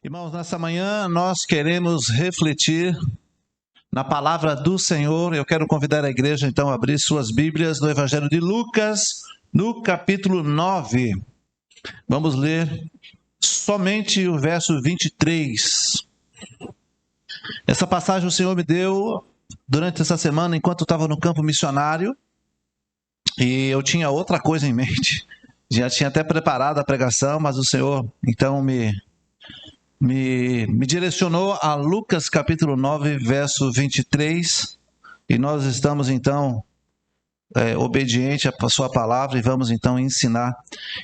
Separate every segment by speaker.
Speaker 1: Irmãos, nessa manhã nós queremos refletir na palavra do Senhor. Eu quero convidar a igreja então a abrir suas Bíblias no Evangelho de Lucas, no capítulo 9. Vamos ler somente o verso 23. Essa passagem o Senhor me deu durante essa semana enquanto eu estava no campo missionário e eu tinha outra coisa em mente. Já tinha até preparado a pregação, mas o Senhor então me direcionou a Lucas capítulo 9, verso 23, e nós estamos então obedientes à sua palavra e vamos então ensinar.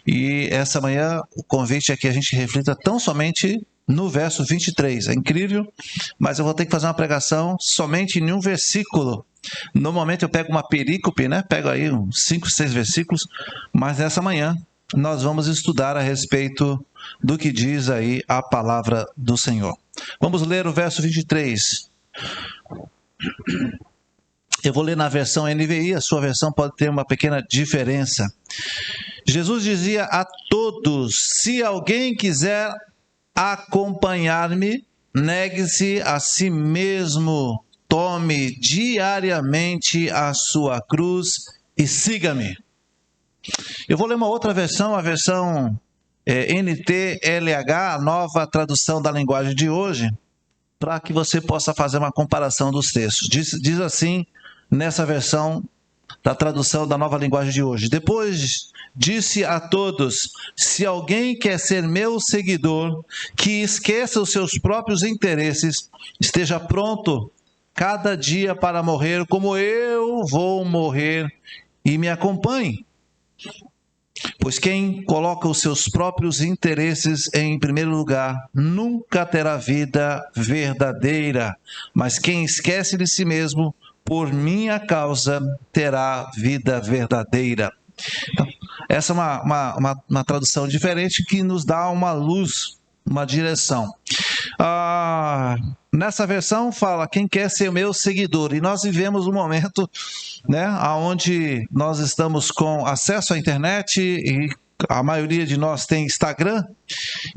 Speaker 1: E essa manhã o convite é que a gente reflita tão somente no verso 23. É incrível, mas eu vou ter que fazer uma pregação somente em um versículo. Normalmente eu pego uma perícope, né? Pego aí uns 5, 6 versículos, mas nessa manhã nós vamos estudar a respeito do que diz aí a palavra do Senhor. Vamos ler o verso 23. Eu vou ler na versão NVI, a sua versão pode ter uma pequena diferença. Jesus dizia a todos: se alguém quiser acompanhar-me, negue-se a si mesmo, tome diariamente a sua cruz e siga-me. Eu vou ler uma outra versão, a versão NTLH, a nova tradução da linguagem de hoje, para que você possa fazer uma comparação dos textos. Diz assim, nessa versão da tradução da nova linguagem de hoje: depois disse a todos: se alguém quer ser meu seguidor, que esqueça os seus próprios interesses, esteja pronto cada dia para morrer, como eu vou morrer, e me acompanhe. Pois quem coloca os seus próprios interesses em primeiro lugar nunca terá vida verdadeira, mas quem esquece de si mesmo por minha causa terá vida verdadeira. Então, essa é uma tradução diferente que nos dá uma luz, uma direção. Nessa versão fala: quem quer ser meu seguidor, e nós vivemos um momento, né, onde nós estamos com acesso à internet e a maioria de nós tem Instagram,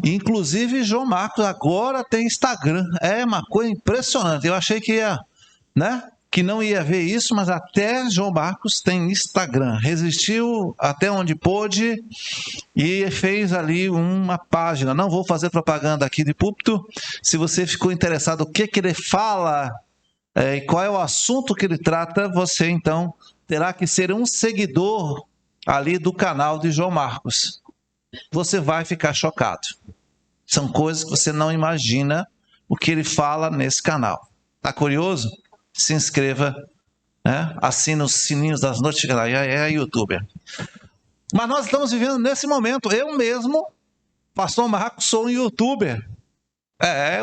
Speaker 1: inclusive João Marcos agora tem Instagram. É uma coisa impressionante. Eu achei que que não ia ver isso, mas até João Marcos tem Instagram. Resistiu até onde pôde e fez ali uma página. Não vou fazer propaganda aqui de púlpito. Se você ficou interessado no que ele fala e qual é o assunto que ele trata, você então terá que ser um seguidor ali do canal de João Marcos. Você vai ficar chocado. São coisas que você não imagina o que ele fala nesse canal. Tá curioso? Se inscreva, né? Assine os sininhos das notificações. É youtuber. Mas nós estamos vivendo nesse momento. Eu mesmo, pastor Marcos, sou um youtuber.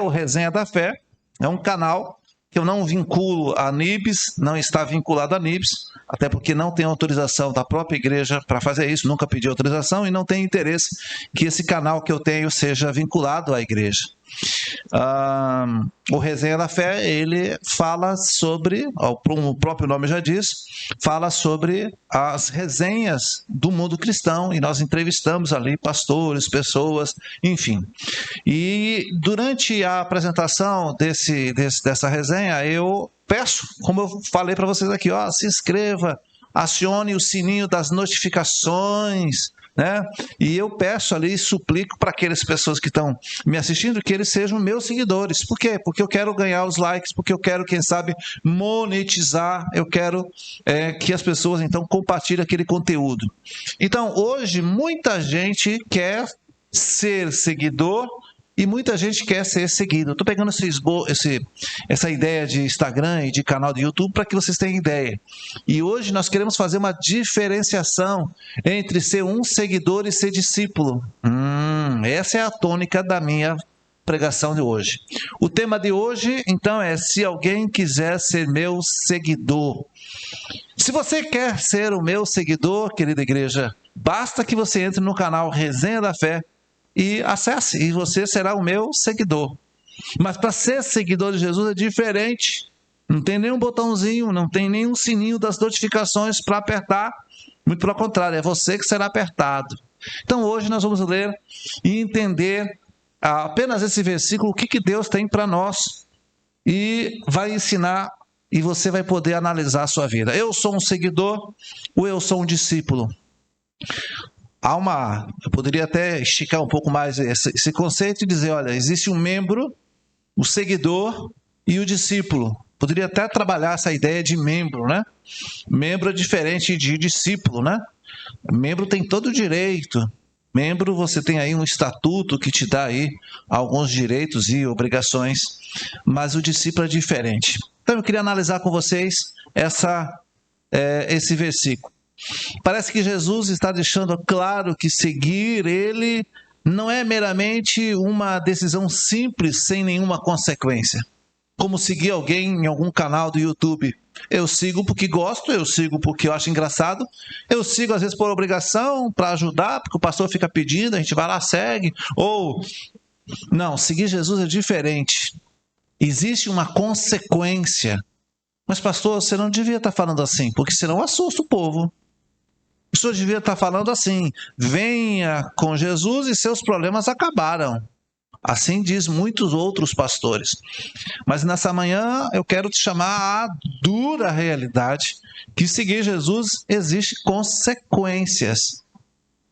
Speaker 1: O Resenha da Fé. É um canal que eu não vinculo a NIBS, não está vinculado a NIBS, até porque não tem autorização da própria igreja para fazer isso, nunca pedi autorização e não tem interesse que esse canal que eu tenho seja vinculado à igreja. O Resenha da Fé, ele fala sobre, o próprio nome já diz, fala sobre as resenhas do mundo cristão, e nós entrevistamos ali pastores, pessoas, enfim. E durante a apresentação dessa resenha, eu peço, como eu falei para vocês aqui, se inscreva, acione o sininho das notificações, né? E eu peço ali, suplico para aquelas pessoas que estão me assistindo que eles sejam meus seguidores. Por quê? Porque eu quero ganhar os likes, porque eu quero, quem sabe, monetizar, eu quero que as pessoas então compartilhem aquele conteúdo. Então, hoje, muita gente quer ser seguidor e muita gente quer ser seguido. Estou pegando essa ideia de Instagram e de canal de YouTube para que vocês tenham ideia. E hoje nós queremos fazer uma diferenciação entre ser um seguidor e ser discípulo. Essa é a tônica da minha pregação de hoje. O tema de hoje, então, é: se alguém quiser ser meu seguidor. Se você quer ser o meu seguidor, querida igreja, basta que você entre no canal Resenha da Fé e acesse, e você será o meu seguidor. Mas para ser seguidor de Jesus é diferente. Não tem nenhum botãozinho, não tem nenhum sininho das notificações para apertar. Muito pelo contrário, é você que será apertado. Então hoje nós vamos ler e entender apenas esse versículo, o que Deus tem para nós, e vai ensinar, e você vai poder analisar a sua vida. Eu sou um seguidor ou eu sou um discípulo? Eu poderia até esticar um pouco mais esse conceito e dizer, olha, existe um membro, o seguidor e o discípulo. Poderia até trabalhar essa ideia de membro, né? Membro é diferente de discípulo, né? Membro tem todo o direito. Membro, você tem aí um estatuto que te dá aí alguns direitos e obrigações, mas o discípulo é diferente. Então eu queria analisar com vocês esse versículo. Parece que Jesus está deixando claro que seguir ele não é meramente uma decisão simples sem nenhuma consequência. Como seguir alguém em algum canal do YouTube. Eu sigo porque gosto, eu sigo porque eu acho engraçado, eu sigo às vezes por obrigação, para ajudar, porque o pastor fica pedindo, a gente vai lá, segue. Ou, não, seguir Jesus é diferente. Existe uma consequência. Mas pastor, você não devia estar falando assim, porque senão assusta o povo. O senhor devia estar falando assim, venha com Jesus e seus problemas acabaram. Assim diz muitos outros pastores. Mas nessa manhã eu quero te chamar à dura realidade que seguir Jesus existe consequências.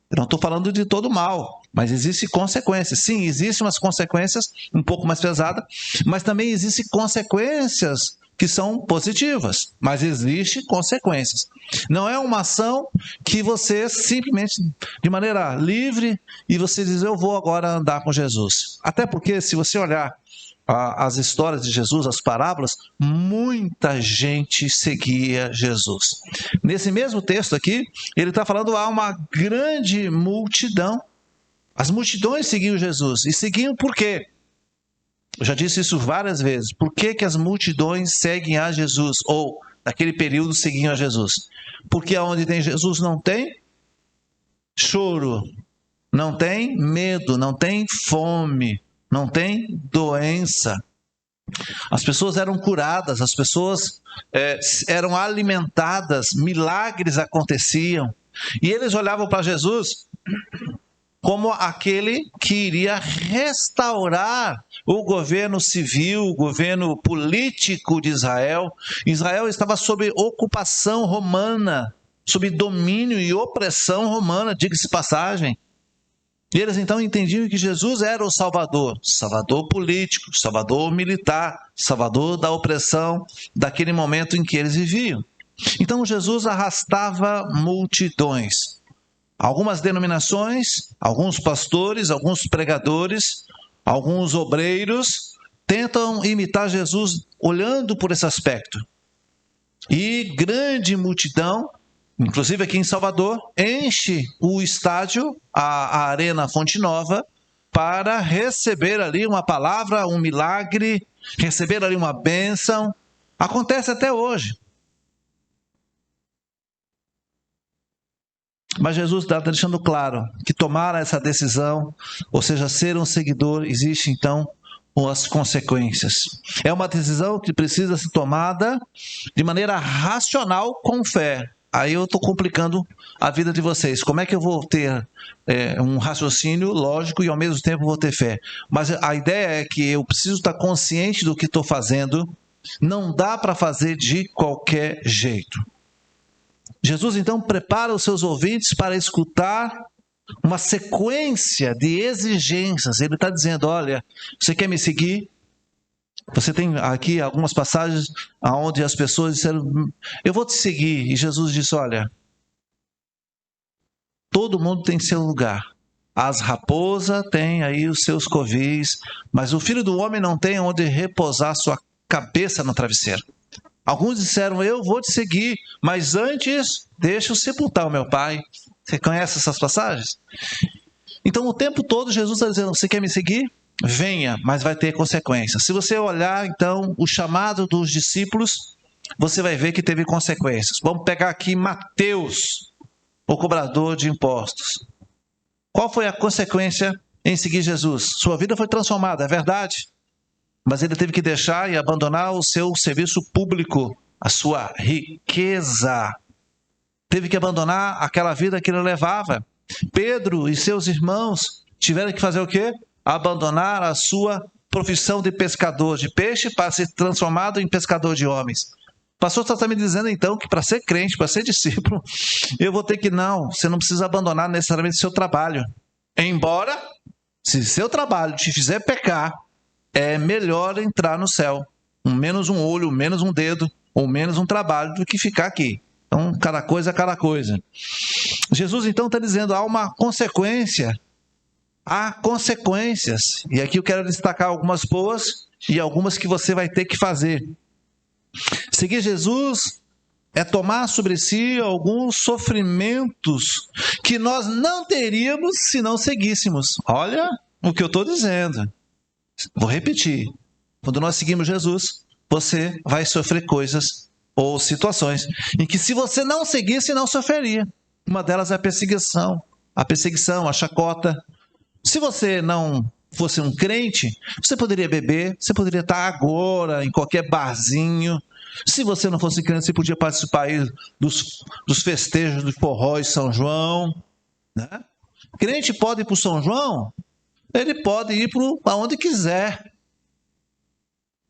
Speaker 1: Eu não estou falando de todo mal, mas existem consequências. Sim, existem umas consequências um pouco mais pesadas, mas também existem consequências que são positivas, mas existem consequências. Não é uma ação que você simplesmente, de maneira livre, e você diz, eu vou agora andar com Jesus. Até porque, se você olhar as histórias de Jesus, as parábolas, muita gente seguia Jesus. Nesse mesmo texto aqui, ele está falando, há uma grande multidão. As multidões seguiam Jesus. E seguiam por quê? Eu já disse isso várias vezes. Por que as multidões seguem a Jesus? Ou, naquele período, seguiam a Jesus? Porque onde tem Jesus não tem choro, não tem medo, não tem fome, não tem doença. As pessoas eram curadas, as pessoas eram alimentadas, milagres aconteciam. E eles olhavam para Jesus como aquele que iria restaurar o governo civil, o governo político de Israel. Israel estava sob ocupação romana, sob domínio e opressão romana, diga-se passagem. E eles então entendiam que Jesus era o Salvador, Salvador político, Salvador militar, Salvador da opressão daquele momento em que eles viviam. Então Jesus arrastava multidões. Algumas denominações, alguns pastores, alguns pregadores, alguns obreiros tentam imitar Jesus olhando por esse aspecto. E grande multidão, inclusive aqui em Salvador, enche o estádio, a Arena Fonte Nova, para receber ali uma palavra, um milagre, receber ali uma bênção. Acontece até hoje. Mas Jesus está deixando claro que tomar essa decisão, ou seja, ser um seguidor, existe então as consequências. É uma decisão que precisa ser tomada de maneira racional com fé. Aí eu estou complicando a vida de vocês. Como é que eu vou ter um raciocínio lógico e ao mesmo tempo vou ter fé? Mas a ideia é que eu preciso estar consciente do que estou fazendo. Não dá para fazer de qualquer jeito. Jesus então prepara os seus ouvintes para escutar uma sequência de exigências. Ele está dizendo, olha, você quer me seguir? Você tem aqui algumas passagens onde as pessoas disseram, eu vou te seguir. E Jesus disse, olha, todo mundo tem seu lugar. As raposas têm aí os seus covis, mas o Filho do Homem não tem onde repousar sua cabeça no travesseiro. Alguns disseram, eu vou te seguir, mas antes, deixa eu sepultar o meu pai. Você conhece essas passagens? Então, o tempo todo, Jesus está dizendo, você quer me seguir? Venha, mas vai ter consequências. Se você olhar, então, o chamado dos discípulos, você vai ver que teve consequências. Vamos pegar aqui Mateus, o cobrador de impostos. Qual foi a consequência em seguir Jesus? Sua vida foi transformada, é verdade? Mas ele teve que deixar e abandonar o seu serviço público, a sua riqueza. Teve que abandonar aquela vida que ele levava. Pedro e seus irmãos tiveram que fazer o quê? abandonar a sua profissão de pescador de peixe para ser transformado em pescador de homens. O pastor está me dizendo então que para ser crente, para ser discípulo, eu vou ter que você não precisa abandonar necessariamente seu trabalho. Embora, se seu trabalho te fizer pecar, é melhor entrar no céu. Menos um olho, menos um dedo, ou menos um trabalho do que ficar aqui. Então, cada coisa é cada coisa. Jesus então está dizendo, há uma consequência. Há consequências. E aqui eu quero destacar algumas boas e algumas que você vai ter que fazer. Seguir Jesus é tomar sobre si alguns sofrimentos que nós não teríamos se não seguíssemos. Olha o que eu estou dizendo. Vou repetir. Quando nós seguimos Jesus, você vai sofrer coisas ou situações em que se você não seguisse, não sofreria. Uma delas é a perseguição, a chacota. Se você não fosse um crente, você poderia beber, você poderia estar agora em qualquer barzinho. Se você não fosse crente, você podia participar aí dos festejos do forró e São João. Né? Crente pode ir para o São João? Ele pode ir para onde quiser.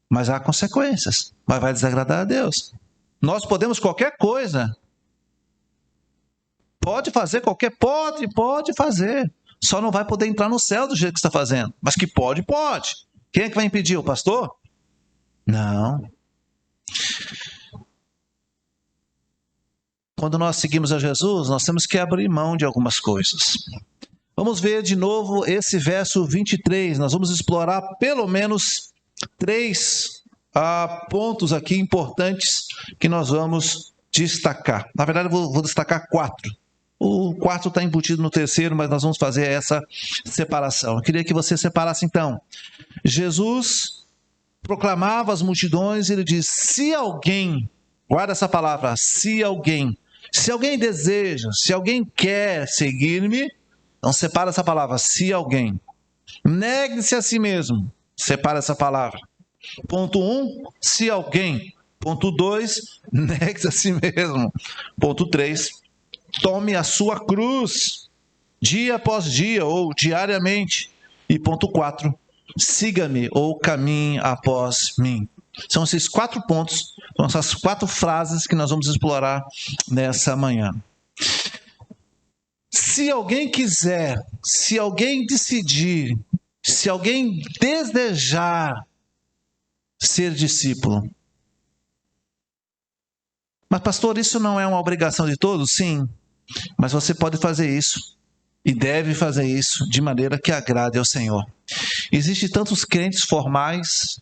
Speaker 1: Mas há consequências. Mas vai desagradar a Deus. Nós podemos qualquer coisa. Pode fazer pode fazer. Só não vai poder entrar no céu do jeito que está fazendo. Mas que pode. Quem é que vai impedir? O pastor? Não. Quando nós seguimos a Jesus, nós temos que abrir mão de algumas coisas. Vamos ver de novo esse verso 23. Nós vamos explorar pelo menos 3 pontos aqui importantes que nós vamos destacar. Na verdade, eu vou destacar 4. O quarto está embutido no terceiro, mas nós vamos fazer essa separação. Eu queria que você separasse então. Jesus proclamava às multidões, ele diz, se alguém, guarda essa palavra, se alguém deseja, se alguém quer seguir-me, então separa essa palavra, se alguém. Negue-se a si mesmo, separa essa palavra. Ponto 1, se alguém. Ponto 2, negue-se a si mesmo. Ponto 3, tome a sua cruz, dia após dia ou diariamente. E ponto 4, siga-me ou caminhe após mim. São esses 4 pontos, são essas 4 frases que nós vamos explorar nessa manhã. Se alguém quiser, se alguém decidir, se alguém desejar ser discípulo. Mas pastor, isso não é uma obrigação de todos? Sim, mas você pode fazer isso e deve fazer isso de maneira que agrade ao Senhor. Existem tantos crentes formais,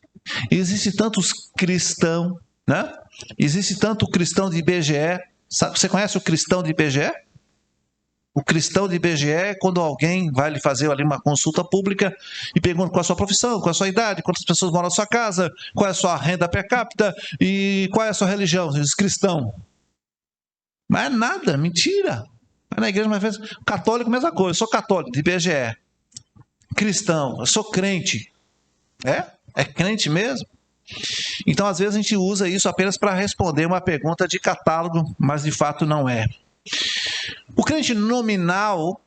Speaker 1: existem tantos cristãos, né? Existe tanto cristão de IBGE. Você conhece o cristão de IBGE? O cristão de IBGE é quando alguém vai lhe fazer ali uma consulta pública e pergunta qual é a sua profissão, qual é a sua idade, quantas pessoas moram na sua casa, qual é a sua renda per capita e qual é a sua religião. Diz cristão. Mas é nada, mentira. Na igreja, mais vezes, católico, mesma coisa. Eu sou católico, de IBGE. Cristão, eu sou crente. É crente mesmo? Então, às vezes, a gente usa isso apenas para responder uma pergunta de catálogo, mas de fato não é. O crente nominal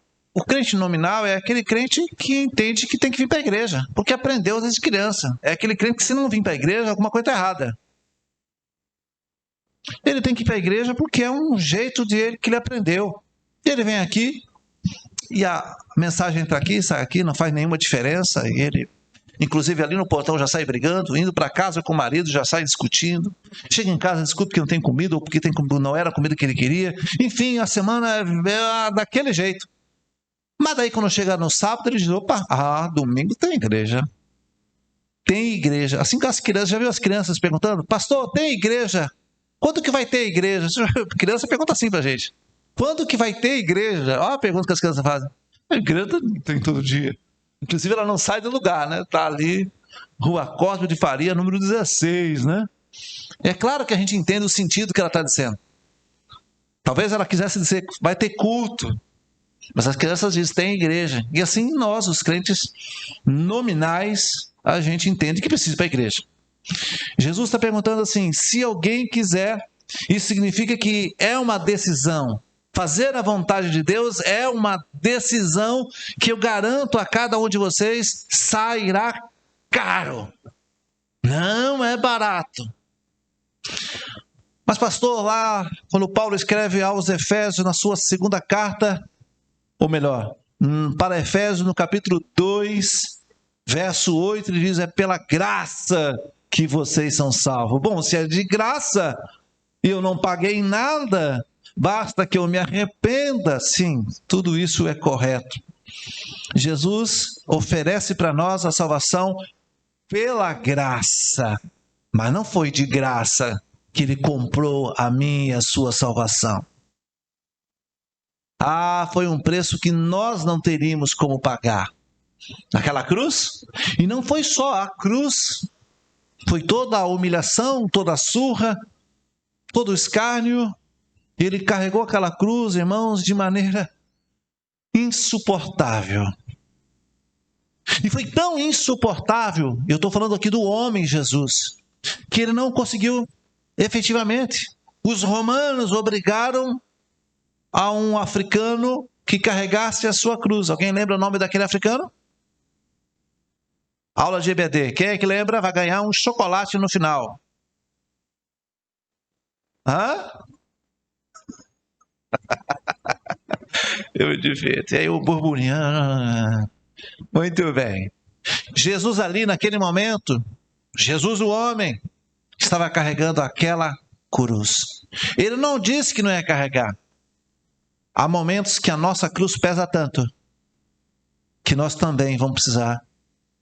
Speaker 1: é aquele crente que entende que tem que vir para a igreja, porque aprendeu desde criança. É aquele crente que se não vir para a igreja, alguma coisa está errada. Ele tem que ir para a igreja porque é um jeito dele que ele aprendeu. Ele vem aqui e a mensagem entra aqui, sai aqui, não faz nenhuma diferença. E ele, inclusive ali no portão, já sai brigando, indo para casa com o marido, já sai discutindo. Chega em casa, discute porque não tem comida ou porque não era a comida que ele queria. Enfim, a semana é daquele jeito. Mas daí quando chega no sábado, ele diz, opa, domingo tem igreja. Tem igreja. Assim que as crianças, já viu as crianças perguntando, pastor, tem igreja? Quando que vai ter igreja? A criança pergunta assim pra gente. Quando que vai ter igreja? Olha a pergunta que as crianças fazem. A igreja tem todo dia. Inclusive ela não sai do lugar, né? Tá ali, Rua Cosme de Faria, número 16, né? É claro que a gente entende o sentido que ela está dizendo. Talvez ela quisesse dizer, vai ter culto. Mas as crianças dizem, tem igreja. E assim nós, os crentes nominais, a gente entende que precisa ir para a igreja. Jesus está perguntando assim, se alguém quiser, isso significa que é uma decisão. Fazer a vontade de Deus é uma decisão que eu garanto a cada um de vocês sairá caro. Não é barato. Mas, pastor, lá, quando Paulo escreve aos Efésios, na sua segunda carta, ou melhor, para Efésios, no capítulo 2, verso 8, ele diz, é pela graça que vocês são salvos. Bom, se é de graça e eu não paguei nada, basta que eu me arrependa. Sim, tudo isso é correto. Jesus oferece para nós a salvação pela graça, mas não foi de graça que ele comprou a minha e a sua salvação. Foi um preço que nós não teríamos como pagar. Naquela cruz, e não foi só a cruz, foi toda a humilhação, toda a surra, todo o escárnio. Ele carregou aquela cruz, irmãos, de maneira insuportável. E foi tão insuportável, eu estou falando aqui do homem Jesus, que ele não conseguiu efetivamente. Os romanos obrigaram a um africano que carregasse a sua cruz. Alguém lembra o nome daquele africano? Aula de EBD. Quem é que lembra? Vai ganhar um chocolate no final. Eu devia. E aí o burburinho. Muito bem. Jesus ali naquele momento, Jesus o homem, estava carregando aquela cruz. Ele não disse que não ia carregar. Há momentos que a nossa cruz pesa tanto que nós também vamos precisar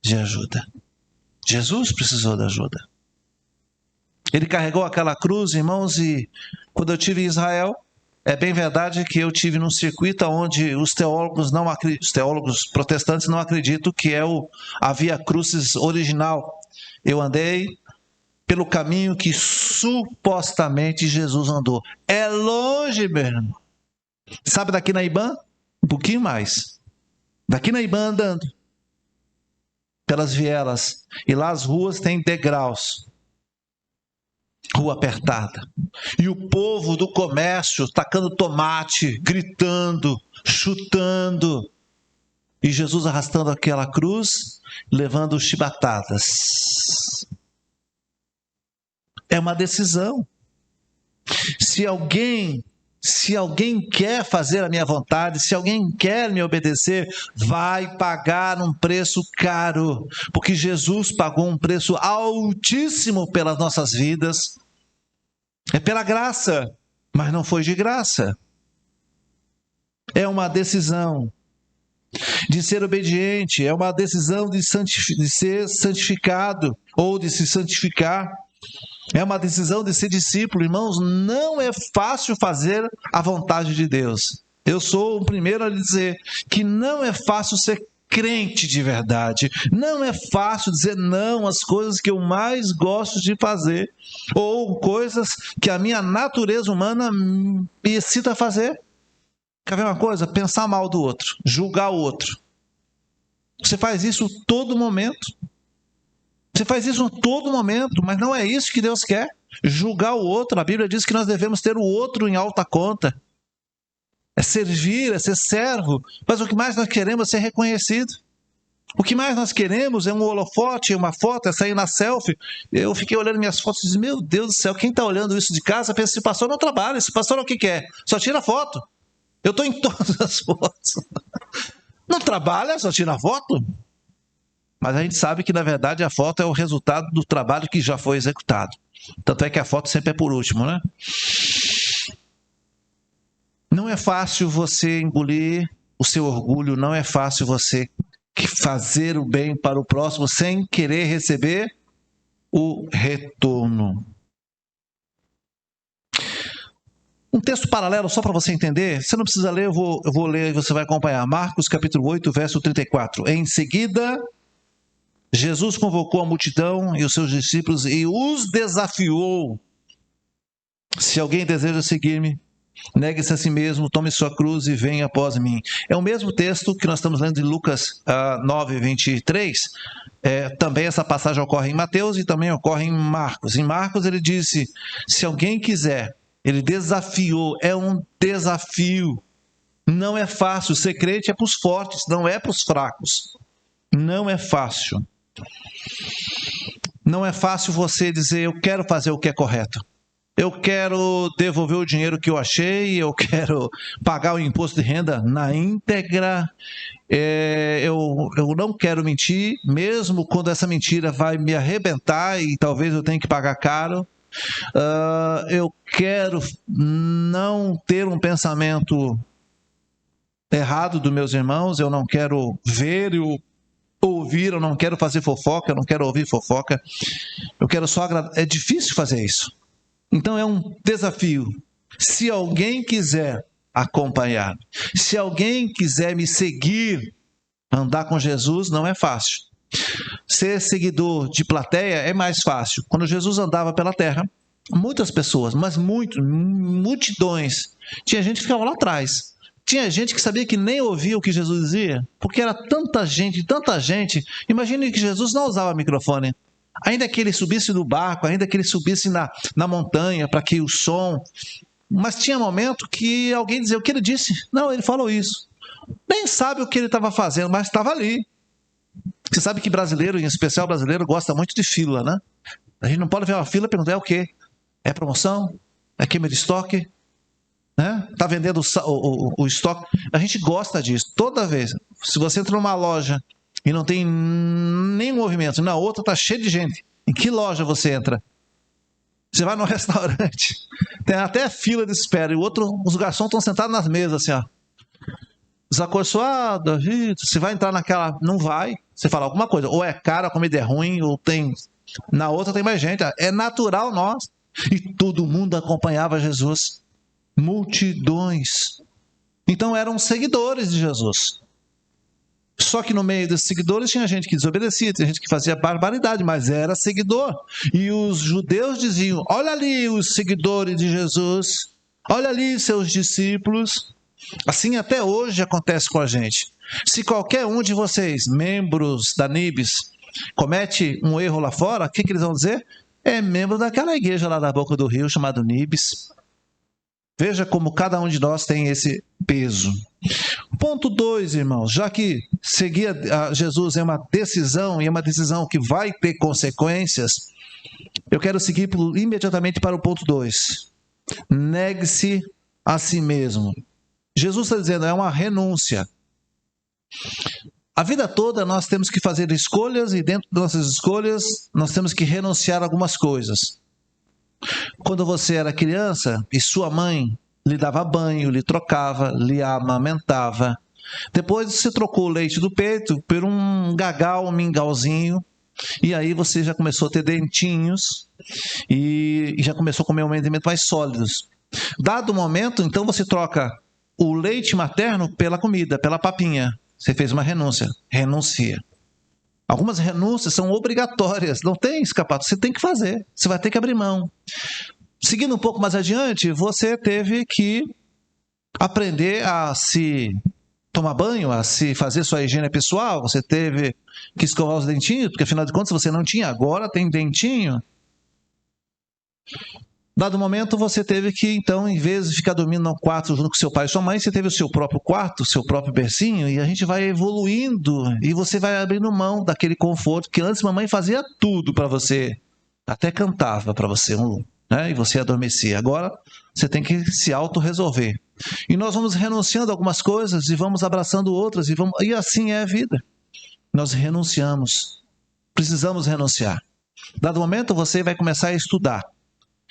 Speaker 1: de ajuda. Jesus precisou de ajuda. Ele carregou aquela cruz, irmãos, e quando eu estive em Israel, é bem verdade que eu tive num circuito onde os teólogos protestantes não acreditam que é a Via Crucis original. Eu andei pelo caminho que supostamente Jesus andou. É longe, meu irmão. Sabe daqui na IBAN? Um pouquinho mais. Daqui na IBAN andando pelas vielas. E lá as ruas têm degraus. Rua apertada. E o povo do comércio tacando tomate, gritando, chutando. E Jesus arrastando aquela cruz, levando chibatadas. É uma decisão. Se alguém quer fazer a minha vontade, se alguém quer me obedecer, vai pagar um preço caro, porque Jesus pagou um preço altíssimo pelas nossas vidas. É pela graça, mas não foi de graça. É uma decisão de ser obediente, é uma decisão de ser santificado ou de se santificar. É uma decisão de ser discípulo. Irmãos, não é fácil fazer a vontade de Deus. Eu sou o primeiro a dizer que não é fácil ser crente de verdade. Não é fácil dizer não às coisas que eu mais gosto de fazer, ou coisas que a minha natureza humana me excita a fazer. Quer ver uma coisa? Pensar mal do outro, julgar o outro. Você faz isso todo momento. Você faz isso em todo momento, mas não é isso que Deus quer. Julgar o outro. A Bíblia diz que nós devemos ter o outro em alta conta. É servir, é ser servo. Mas o que mais nós queremos é ser reconhecido. O que mais nós queremos é um holofote, uma foto, é sair na selfie. Eu fiquei olhando minhas fotos e disse, meu Deus do céu, quem está olhando isso de casa pensa, esse pastor não trabalha, esse pastor o que quer? Só tira foto. Eu estou em todas as fotos. Não trabalha, só tira foto? Mas a gente sabe que, na verdade, a foto é o resultado do trabalho que já foi executado. Tanto é que a foto sempre é por último, né? Não é fácil você engolir o seu orgulho, não é fácil você fazer o bem para o próximo sem querer receber o retorno. Um texto paralelo, só para você entender, você não precisa ler, eu vou ler e você vai acompanhar. Marcos capítulo 8, verso 34. Em seguida, Jesus convocou a multidão e os seus discípulos e os desafiou. Se alguém deseja seguir-me, negue-se a si mesmo, tome sua cruz e venha após mim. É o mesmo texto que nós estamos lendo em Lucas 9, 23. Também essa passagem ocorre em Mateus e também ocorre em Marcos. Em Marcos ele disse, se alguém quiser Ele desafiou, é um desafio. Não é fácil, ser crente é para os fortes, não é para os fracos. Não é fácil. Não é fácil você dizer, eu quero fazer o que é correto. Eu quero devolver o dinheiro que eu achei, eu quero pagar o imposto de renda na íntegra, eu não quero mentir, mesmo quando essa mentira vai me arrebentar e talvez eu tenha que pagar caro. Eu quero não ter um pensamento errado dos meus irmãos, eu não quero ver e ouvir, eu não quero fazer fofoca, eu não quero ouvir fofoca, eu quero só agradar. É difícil fazer isso. Então é um desafio. Se alguém quiser acompanhar, se alguém quiser me seguir, andar com Jesus não é fácil. Ser seguidor de plateia é mais fácil. Quando Jesus andava pela terra, muitas pessoas, mas multidões, tinha gente que ficava lá atrás. Tinha gente que sabia que nem ouvia o que Jesus dizia, porque era tanta gente. Imagine que Jesus não usava microfone. Ainda que ele subisse do barco, ainda que ele subisse na montanha para que o som... Mas tinha momento que alguém dizia, o que ele disse? Não, ele falou isso. Nem sabe o que ele estava fazendo, mas estava ali. Você sabe que brasileiro, em especial brasileiro, gosta muito de fila, né? A gente não pode ver uma fila e perguntar, é o quê? É promoção? É queima de estoque? Né? Tá vendendo o estoque? A gente gosta disso. Toda vez. Se você entra numa loja e não tem nenhum movimento, na outra tá cheio de gente. Em que loja você entra? Você vai no restaurante, tem até fila de espera, e os garçons estão sentados nas mesas, assim, ó. Desacorçoado, você vai entrar naquela... Não vai. Você fala alguma coisa, ou é caro, a comida é ruim, ou tem... Na outra tem mais gente. É natural nós. E todo mundo acompanhava Jesus. Multidões. Então eram seguidores de Jesus. Só que no meio desses seguidores tinha gente que desobedecia, tinha gente que fazia barbaridade, mas era seguidor. E os judeus diziam, olha ali os seguidores de Jesus, olha ali seus discípulos. Assim até hoje acontece com a gente. Se qualquer um de vocês, membros da Nibs, comete um erro lá fora, o que eles vão dizer? É membro daquela igreja lá da Boca do Rio, chamada Nibs. Veja como cada um de nós tem esse peso. Ponto 2, irmãos, já que seguir a Jesus é uma decisão, e é uma decisão que vai ter consequências, eu quero seguir imediatamente para o ponto 2. Negue-se a si mesmo. Jesus está dizendo, é uma renúncia. A vida toda nós temos que fazer escolhas, e dentro das nossas escolhas nós temos que renunciar a algumas coisas. Quando você era criança e sua mãe lhe dava banho, lhe trocava, lhe amamentava. Depois você trocou o leite do peito por um gagal, um mingauzinho, e aí você já começou a ter dentinhos e já começou a comer alimentos mais sólidos. Dado o momento, então você troca o leite materno pela comida, pela papinha. Você fez uma renúncia. Renuncia. Algumas renúncias são obrigatórias, não tem escapatória, você tem que fazer, você vai ter que abrir mão. Seguindo um pouco mais adiante, você teve que aprender a se tomar banho, a se fazer sua higiene pessoal, você teve que escovar os dentinhos, porque afinal de contas você não tinha, agora tem dentinho. Dado momento, você teve que, então, em vez de ficar dormindo no quarto junto com seu pai e sua mãe, você teve o seu próprio quarto, o seu próprio bercinho, e a gente vai evoluindo, e você vai abrindo mão daquele conforto, que antes mamãe fazia tudo para você, até cantava para você, né? E você adormecia. Agora, você tem que se autorresolver. E nós vamos renunciando a algumas coisas, e vamos abraçando outras, e assim é a vida. Nós renunciamos. Precisamos renunciar. Dado momento, você vai começar a estudar.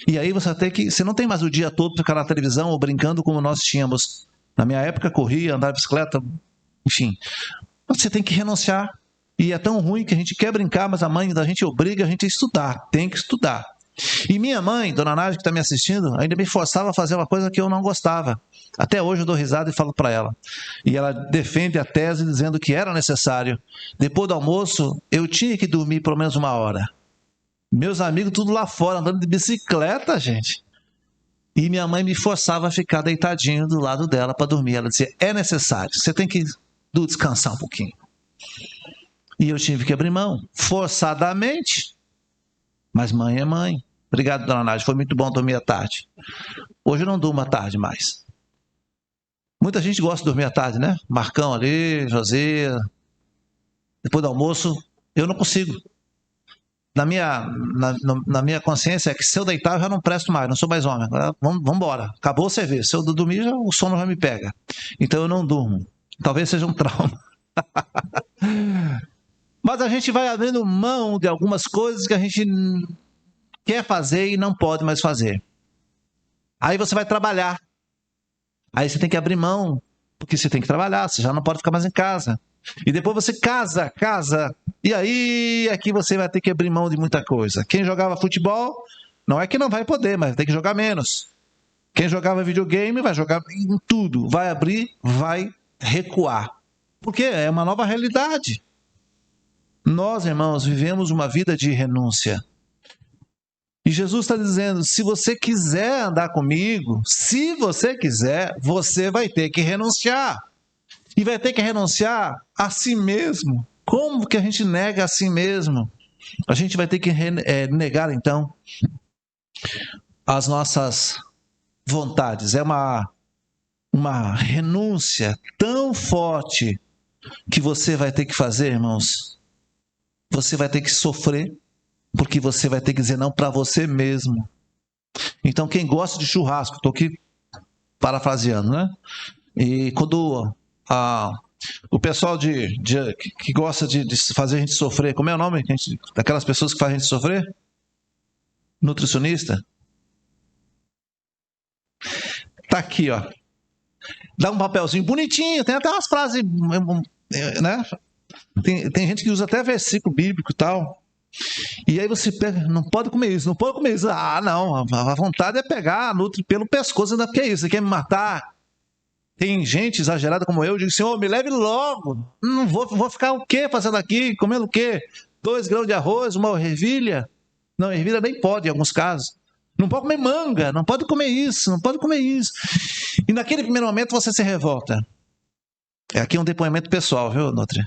Speaker 1: E aí você não tem mais o dia todo para ficar na televisão ou brincando como nós tínhamos. Na minha época, corria, andava de bicicleta, enfim. Você tem que renunciar. E é tão ruim que a gente quer brincar, mas a mãe da gente obriga a gente a estudar. Tem que estudar. E minha mãe, dona Nádia, que está me assistindo, ainda me forçava a fazer uma coisa que eu não gostava. Até hoje eu dou risada e falo para ela. E ela defende a tese dizendo que era necessário. Depois do almoço, eu tinha que dormir pelo menos 1 hora. Meus amigos tudo lá fora, andando de bicicleta, gente. E minha mãe me forçava a ficar deitadinho do lado dela para dormir. Ela dizia, é necessário, você tem que descansar um pouquinho. E eu tive que abrir mão, forçadamente. Mas mãe é mãe. Obrigado, dona Nádia, foi muito bom dormir à tarde. Hoje eu não durmo à tarde mais. Muita gente gosta de dormir à tarde, né? Marcão ali, José, depois do almoço. Eu não consigo. Na minha consciência é que se eu deitar eu já não presto mais, não sou mais homem. Agora vamos embora. Acabou o serviço. Se eu dormir, o sono já me pega. Então eu não durmo. Talvez seja um trauma. Mas a gente vai abrindo mão de algumas coisas que a gente quer fazer e não pode mais fazer. Aí você vai trabalhar. Aí você tem que abrir mão, porque você tem que trabalhar, você já não pode ficar mais em casa. E depois você casa. E aí, aqui você vai ter que abrir mão de muita coisa. Quem jogava futebol, não é que não vai poder, mas tem que jogar menos. Quem jogava videogame, vai jogar em tudo. Vai abrir, vai recuar. Porque é uma nova realidade. Nós, irmãos, vivemos uma vida de renúncia. E Jesus está dizendo, se você quiser andar comigo, se você quiser, você vai ter que renunciar. E vai ter que renunciar a si mesmo. Como que a gente nega a si mesmo? A gente vai ter que negar, então, as nossas vontades. É uma renúncia tão forte que você vai ter que fazer, irmãos. Você vai ter que sofrer, porque você vai ter que dizer não para você mesmo. Então, quem gosta de churrasco, estou aqui parafraseando, né? E quando o pessoal que gosta de fazer a gente sofrer, como é o nome daquelas pessoas que fazem a gente sofrer? Nutricionista? Tá aqui, ó. Dá um papelzinho bonitinho, tem até umas frases, né? Tem gente que usa até versículo bíblico e tal. E aí você pega, não pode comer isso, não pode comer isso. Ah, não, a vontade é pegar a Nutri pelo pescoço, ainda porque é isso, você quer me matar? Tem gente exagerada como eu digo, Senhor, me leve logo. Não vou ficar o quê fazendo aqui? Comendo o quê? 2 grãos de arroz, uma ervilha? Não, ervilha nem pode em alguns casos. Não pode comer manga, não pode comer isso, não pode comer isso. E naquele primeiro momento você se revolta. É aqui um depoimento pessoal, viu, Nutri?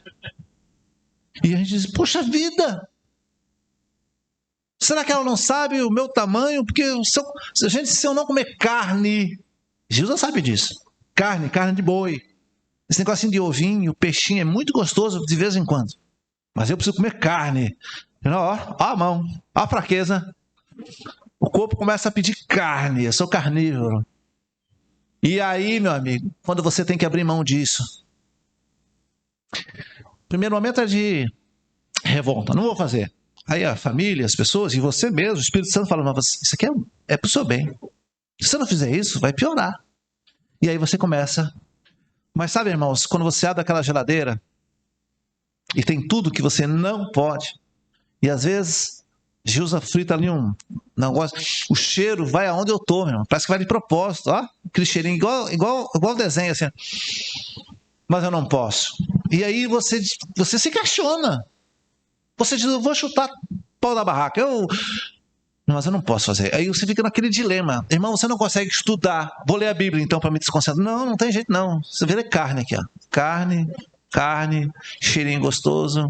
Speaker 1: E a gente diz, poxa vida! Será que ela não sabe o meu tamanho? Porque se eu não comer carne, Jesus sabe disso. Carne de boi. Esse negocinho de ovinho, peixinho, é muito gostoso de vez em quando. Mas eu preciso comer carne. Ó a mão, ó a fraqueza. O corpo começa a pedir carne, eu sou carnívoro. E aí, meu amigo, quando você tem que abrir mão disso? O primeiro momento é de revolta, não vou fazer. Aí a família, as pessoas, e você mesmo, o Espírito Santo fala, isso aqui é pro seu bem. Se você não fizer isso, vai piorar. E aí você começa. Mas sabe, irmãos, quando você abre aquela geladeira e tem tudo que você não pode, e às vezes Gilza frita ali um negócio, o cheiro vai aonde eu tô, meu irmão. Parece que vai de propósito, ó, aquele cheirinho igual desenho, assim. Mas eu não posso. E aí você se questiona. Você diz, eu vou chutar pau da barraca. Mas eu não posso fazer. Aí você fica naquele dilema. Irmão, você não consegue estudar. Vou ler a Bíblia então para me desconcentrar. Não tem jeito não. Você vê carne aqui, ó. Carne, cheirinho gostoso.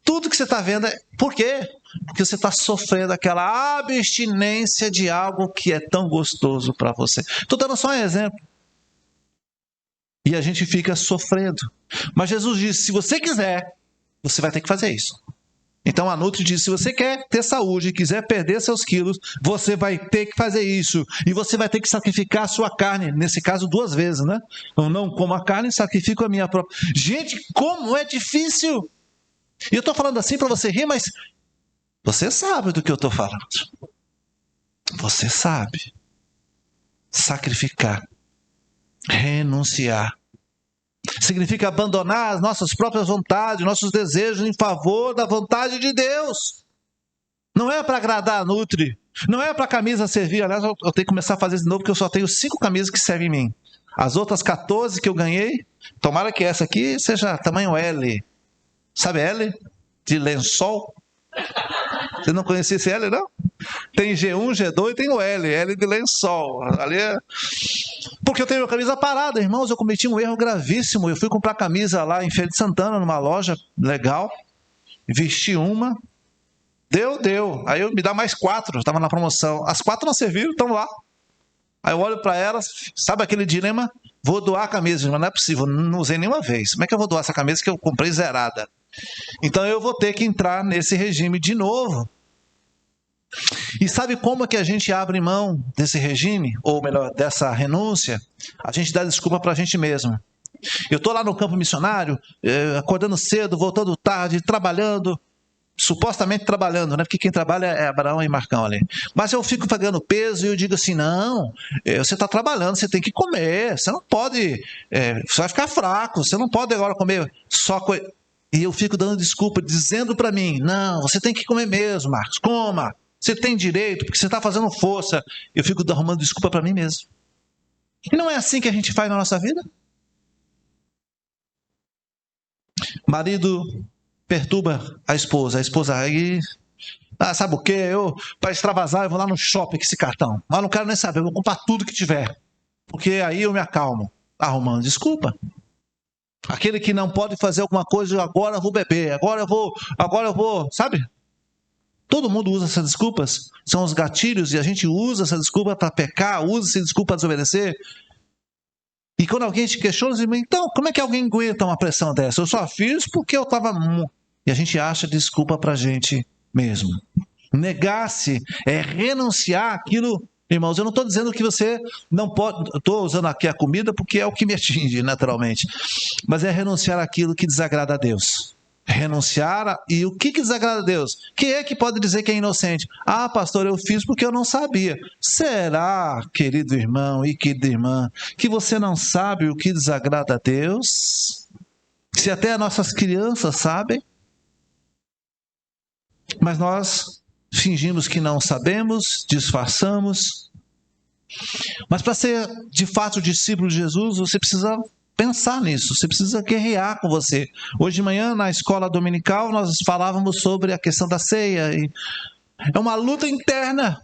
Speaker 1: Tudo que você está vendo é... Por quê? Porque você está sofrendo aquela abstinência de algo que é tão gostoso para você. Estou dando só um exemplo. E a gente fica sofrendo. Mas Jesus disse, se você quiser, você vai ter que fazer isso. Então a Nutri diz, se você quer ter saúde e quiser perder seus quilos, você vai ter que fazer isso. E você vai ter que sacrificar a sua carne, nesse caso 2 vezes, né? Eu não como a carne, sacrifico a minha própria. Gente, como é difícil! E eu estou falando assim para você rir, mas você sabe do que eu estou falando. Você sabe. Sacrificar. Renunciar. Significa abandonar as nossas próprias vontades, nossos desejos em favor da vontade de Deus. Não é para agradar a Nutri. Não é para a camisa servir. Aliás, eu tenho que começar a fazer de novo, porque eu só tenho 5 camisas que servem em mim. As outras 14 que eu ganhei, tomara que essa aqui seja tamanho L. Sabe L? De lençol. Você não conhecia esse L, não? Tem G1, G2 e tem o L. L de lençol. Ali é... Porque eu tenho a camisa parada, irmãos. Eu cometi um erro gravíssimo. Eu fui comprar camisa lá em Feira de Santana, numa loja legal. Vesti uma. Deu. Aí eu me dá mais 4. Estava na promoção. As 4 não serviram, estão lá. Aí eu olho para elas, sabe aquele dilema? Vou doar a camisa, mas não é possível, não usei nenhuma vez. Como é que eu vou doar essa camisa que eu comprei zerada? Então eu vou ter que entrar nesse regime de novo. E sabe como é que a gente abre mão desse regime? Ou melhor, dessa renúncia? A gente dá desculpa para a gente mesmo. Eu estou lá no campo missionário, acordando cedo, voltando tarde, trabalhando, supostamente trabalhando, né? Porque quem trabalha é Abraão e Marcão ali. Mas eu fico pagando peso e eu digo assim, não, você está trabalhando, você tem que comer, você não pode, você vai ficar fraco, você não pode agora comer só coisa. E eu fico dando desculpa, dizendo para mim, não, você tem que comer mesmo, Marcos, coma, você tem direito, porque você está fazendo força. Eu fico arrumando desculpa para mim mesmo. E não é assim que a gente faz na nossa vida? Marido perturba a esposa aí, sabe o quê? Para extravasar, eu vou lá no shopping com esse cartão. Mas não quero nem saber, eu vou comprar tudo que tiver. Porque aí eu me acalmo. Arrumando desculpa. Aquele que não pode fazer alguma coisa, agora eu vou beber, agora eu vou, sabe? Todo mundo usa essas desculpas, são os gatilhos, e a gente usa essa desculpa para pecar, usa essa desculpa para desobedecer. E quando alguém te questiona, diz, então, como é que alguém aguenta uma pressão dessa? Eu só fiz porque eu estava... E a gente acha desculpa para a gente mesmo. Negar-se é renunciar àquilo... Irmãos, eu não estou dizendo que você não pode... Estou usando aqui a comida porque é o que me atinge, naturalmente. Mas é renunciar àquilo que desagrada a Deus. Renunciar e o que desagrada a Deus? Quem é que pode dizer que é inocente? Ah, pastor, eu fiz porque eu não sabia. Será, querido irmão e querida irmã, que você não sabe o que desagrada a Deus? Se até as nossas crianças sabem, mas nós fingimos que não sabemos, disfarçamos. Mas para ser de fato discípulo de Jesus, você precisa pensar nisso, você precisa guerrear com você. Hoje de manhã, na escola dominical, nós falávamos sobre a questão da ceia. E é uma luta interna.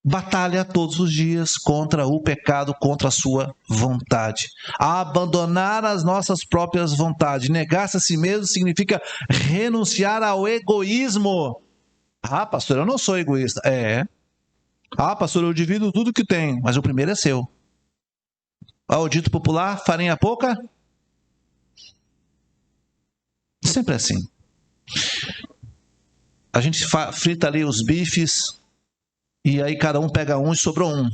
Speaker 1: Batalha todos os dias contra o pecado, contra a sua vontade. Abandonar as nossas próprias vontades. Negar-se a si mesmo significa renunciar ao egoísmo. Ah, pastor, eu não sou egoísta. Ah, pastor, eu divido tudo que tenho, mas o primeiro é seu. O dito popular, farinha pouca? Sempre assim. A gente frita ali os bifes e aí cada um pega um e sobrou um.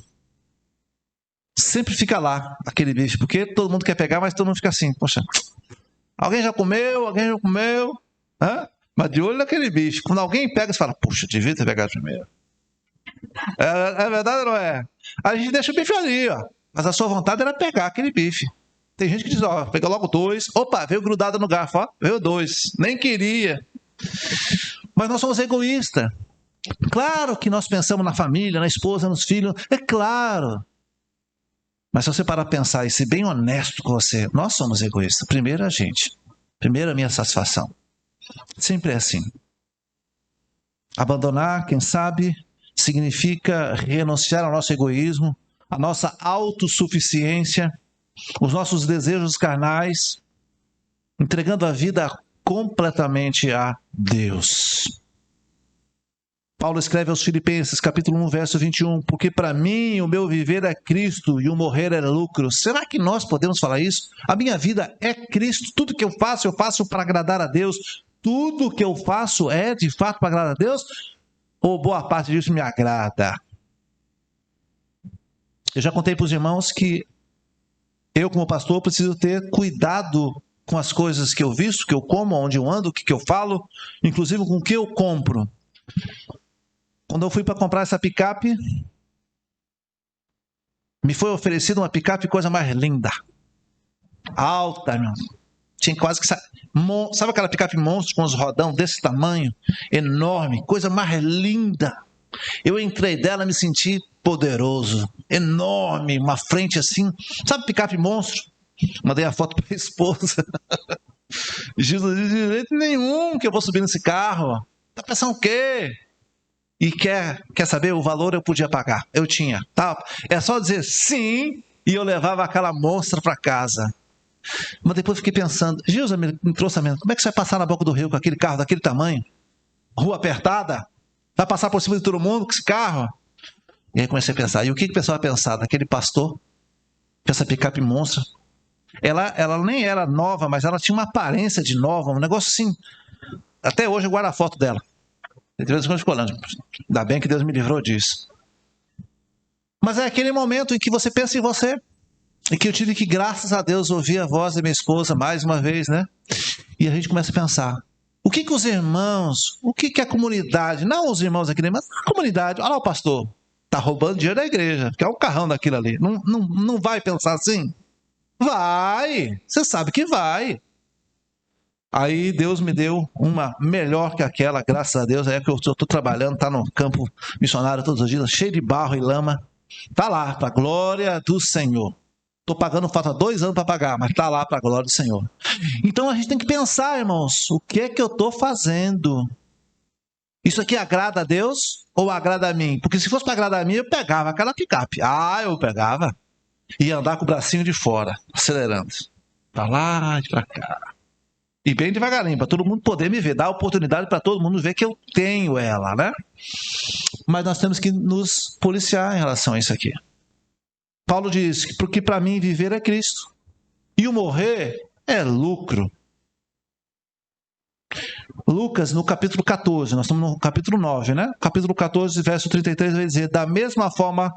Speaker 1: Sempre fica lá aquele bife, porque todo mundo quer pegar, mas todo mundo fica assim, poxa, alguém já comeu? Hã? Mas de olho naquele bife. Quando alguém pega, você fala, puxa, devia ter pegado primeiro. É verdade ou não é? A gente deixa o bife ali, ó. Mas a sua vontade era pegar aquele bife. Tem gente que diz, ó, pega logo 2. Opa, veio grudado no garfo, ó. Veio 2. Nem queria. Mas nós somos egoístas. Claro que nós pensamos na família, na esposa, nos filhos. É claro. Mas se você parar para pensar e ser bem honesto com você, nós somos egoístas. Primeiro a gente. Primeiro a minha satisfação. Sempre é assim. Abandonar, quem sabe, significa renunciar ao nosso egoísmo, a nossa autossuficiência, os nossos desejos carnais, entregando a vida completamente a Deus. Paulo escreve aos Filipenses, capítulo 1, verso 21, porque para mim o meu viver é Cristo e o morrer é lucro. Será que nós podemos falar isso? A minha vida é Cristo, tudo que eu faço para agradar a Deus. Tudo que eu faço é de fato para agradar a Deus? Ou boa parte disso me agrada? Eu já contei para os irmãos que eu, como pastor, preciso ter cuidado com as coisas que eu visto, que eu como, onde eu ando, o que eu falo, inclusive com o que eu compro. Quando eu fui para comprar essa picape, me foi oferecida uma picape, coisa mais linda. Alta, meu. Tinha quase que... Sabe aquela picape monstro com os rodão desse tamanho? Enorme, coisa mais linda. Eu entrei dela e me senti poderoso, enorme, uma frente assim. Sabe picape monstro? Mandei a foto para a esposa. Jesus, de jeito nenhum que eu vou subir nesse carro. Tá pensando o quê? E quer saber o valor eu podia pagar? Eu tinha. Tá? É só dizer sim e eu levava aquela monstra para casa. Mas depois fiquei pensando, Gilson me trouxe a mente, como é que você vai passar na boca do rio com aquele carro daquele tamanho? Rua apertada? Vai passar por cima de todo mundo com esse carro? E aí comecei a pensar, e o que o pessoal vai pensar daquele pastor, com essa picape monstra? Ela nem era nova, mas ela tinha uma aparência de nova, um negócio assim. Até hoje eu guardo a foto dela. De vez em quando ficou olhando. Ainda bem que Deus me livrou disso. Mas é aquele momento em que você pensa em você. E que eu tive que, graças a Deus, ouvir a voz da minha esposa mais uma vez, né? E a gente começa a pensar. O que os irmãos, o que a comunidade, não os irmãos aqui, mas a comunidade, olha lá o pastor, tá roubando dinheiro da igreja, que é o carrão daquilo ali. Não vai pensar assim? Vai! Você sabe que vai. Aí Deus me deu uma melhor que aquela, graças a Deus. É que eu estou trabalhando, tá no campo missionário todos os dias, cheio de barro e lama. Tá lá, para a glória do Senhor. Estou pagando, falta 2 anos para pagar, mas tá lá para a glória do Senhor. Então a gente tem que pensar, irmãos, o que é que eu estou fazendo? Isso aqui agrada a Deus ou agrada a mim? Porque se fosse para agradar a mim, eu pegava aquela picape. Eu pegava. Ia andar com o bracinho de fora, acelerando. Para lá e para cá. E bem devagarinho, para todo mundo poder me ver. Dar oportunidade para todo mundo ver que eu tenho ela, né? Mas nós temos que nos policiar em relação a isso aqui. Paulo diz, porque para mim viver é Cristo. E o morrer é lucro. Lucas, no capítulo 14, nós estamos no capítulo 9, né? Capítulo 14, verso 33, vai dizer, da mesma forma,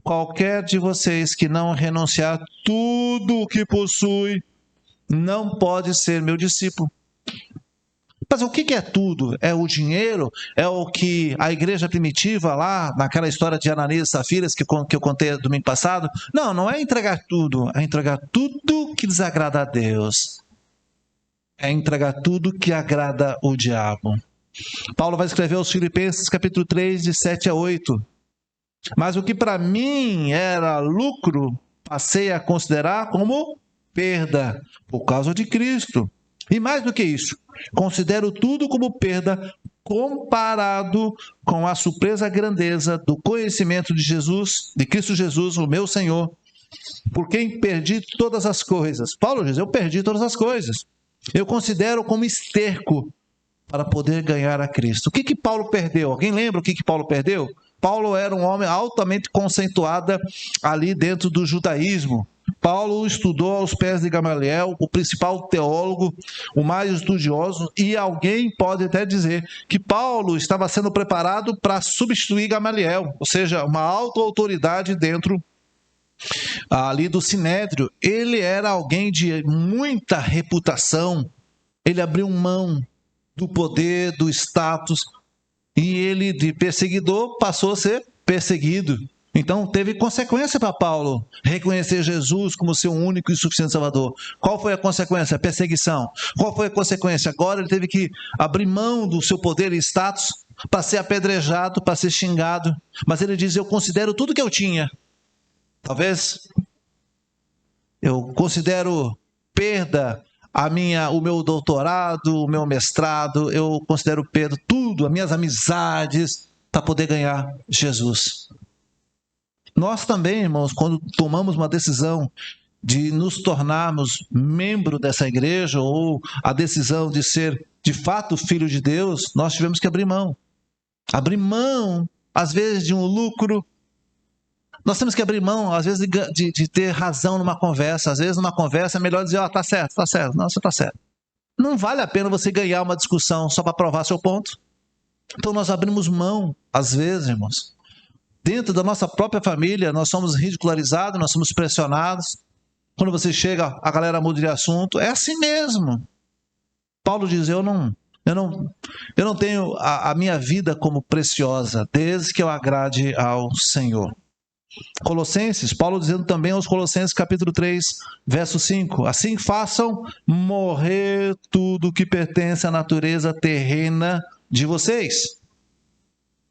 Speaker 1: qualquer de vocês que não renunciar tudo o que possui, não pode ser meu discípulo. Mas o que é tudo? É o dinheiro? É o que a igreja primitiva lá, naquela história de Ananias e Safiras que eu contei domingo passado? Não é entregar tudo. É entregar tudo que desagrada a Deus. É entregar tudo que agrada o diabo. Paulo vai escrever aos Filipenses, capítulo 3, de 7 a 8. Mas o que para mim era lucro, passei a considerar como perda, por causa de Cristo. E mais do que isso, considero tudo como perda comparado com a surpresa grandeza do conhecimento de Jesus, de Cristo Jesus, o meu Senhor, por quem perdi todas as coisas. Paulo diz, eu perdi todas as coisas. Eu considero como esterco para poder ganhar a Cristo. O que Paulo perdeu? Alguém lembra o que Paulo perdeu? Paulo era um homem altamente conceituado ali dentro do judaísmo. Paulo estudou aos pés de Gamaliel, o principal teólogo, o mais estudioso, e alguém pode até dizer que Paulo estava sendo preparado para substituir Gamaliel, ou seja, uma alta autoridade dentro ali do Sinédrio. Ele era alguém de muita reputação, ele abriu mão do poder, do status, e ele de perseguidor passou a ser perseguido. Então teve consequência para Paulo reconhecer Jesus como seu único e suficiente Salvador. Qual foi a consequência? A perseguição. Qual foi a consequência? Agora ele teve que abrir mão do seu poder e status para ser apedrejado, para ser xingado. Mas ele diz, eu considero tudo que eu tinha. Talvez eu considero perda o meu doutorado, o meu mestrado, eu considero perda tudo, as minhas amizades, para poder ganhar Jesus. Nós também, irmãos, quando tomamos uma decisão de nos tornarmos membro dessa igreja ou a decisão de ser de fato filho de Deus, nós tivemos que abrir mão. Abrir mão, às vezes, de um lucro. Nós temos que abrir mão, às vezes, de ter razão numa conversa. Às vezes, numa conversa, é melhor dizer, tá certo. Não, você tá certo. Não vale a pena você ganhar uma discussão só para provar seu ponto. Então, nós abrimos mão, às vezes, irmãos. Dentro da nossa própria família, nós somos ridicularizados, nós somos pressionados. Quando você chega, a galera muda de assunto. É assim mesmo. Paulo diz, eu não tenho a minha vida como preciosa, desde que eu agrade ao Senhor. Colossenses, Paulo dizendo também aos Colossenses, capítulo 3, verso 5. Assim façam morrer tudo que pertence à natureza terrena de vocês.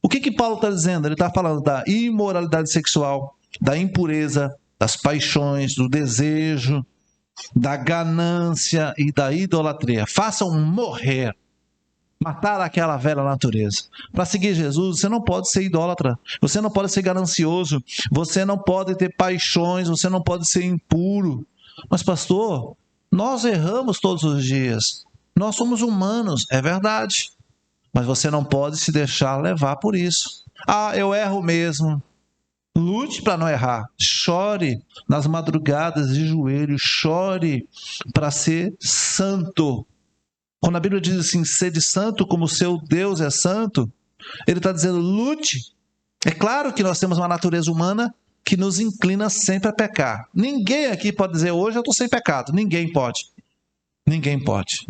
Speaker 1: O que Paulo está dizendo? Ele está falando da imoralidade sexual, da impureza, das paixões, do desejo, da ganância e da idolatria. Façam morrer, matar aquela velha natureza. Para seguir Jesus, você não pode ser idólatra, você não pode ser ganancioso, você não pode ter paixões, você não pode ser impuro. Mas pastor, nós erramos todos os dias, nós somos humanos, é verdade. Mas você não pode se deixar levar por isso. Eu erro mesmo. Lute para não errar. Chore nas madrugadas de joelhos. Chore para ser santo. Quando a Bíblia diz assim, sede santo como o seu Deus é santo, ele está dizendo, lute. É claro que nós temos uma natureza humana que nos inclina sempre a pecar. Ninguém aqui pode dizer, hoje eu estou sem pecado. Ninguém pode. Ninguém pode.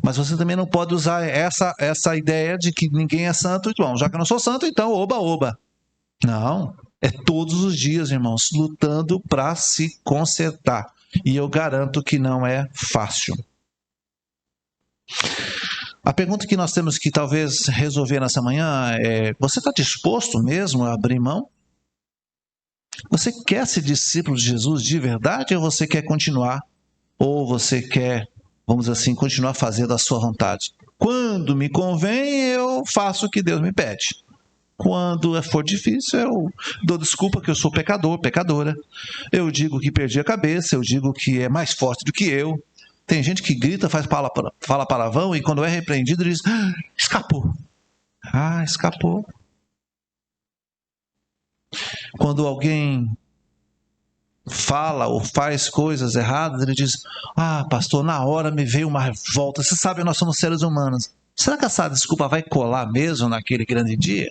Speaker 1: Mas você também não pode usar essa ideia de que ninguém é santo. Bom, já que eu não sou santo, então oba, oba. Não. É todos os dias, irmãos, lutando para se consertar. E eu garanto que não é fácil. A pergunta que nós temos que talvez resolver nessa manhã é, você está disposto mesmo a abrir mão? Você quer ser discípulo de Jesus de verdade ou você quer continuar? Ou você quer, vamos dizer assim, continuar fazendo a sua vontade? Quando me convém, eu faço o que Deus me pede. Quando for difícil, eu dou desculpa que eu sou pecador, pecadora. Eu digo que perdi a cabeça, eu digo que é mais forte do que eu. Tem gente que grita, fala palavrão e quando é repreendido diz, escapou. Ah, escapou. Quando alguém fala ou faz coisas erradas, ele diz, pastor, na hora me veio uma revolta. Você sabe, nós somos seres humanos. Será que essa desculpa vai colar mesmo naquele grande dia?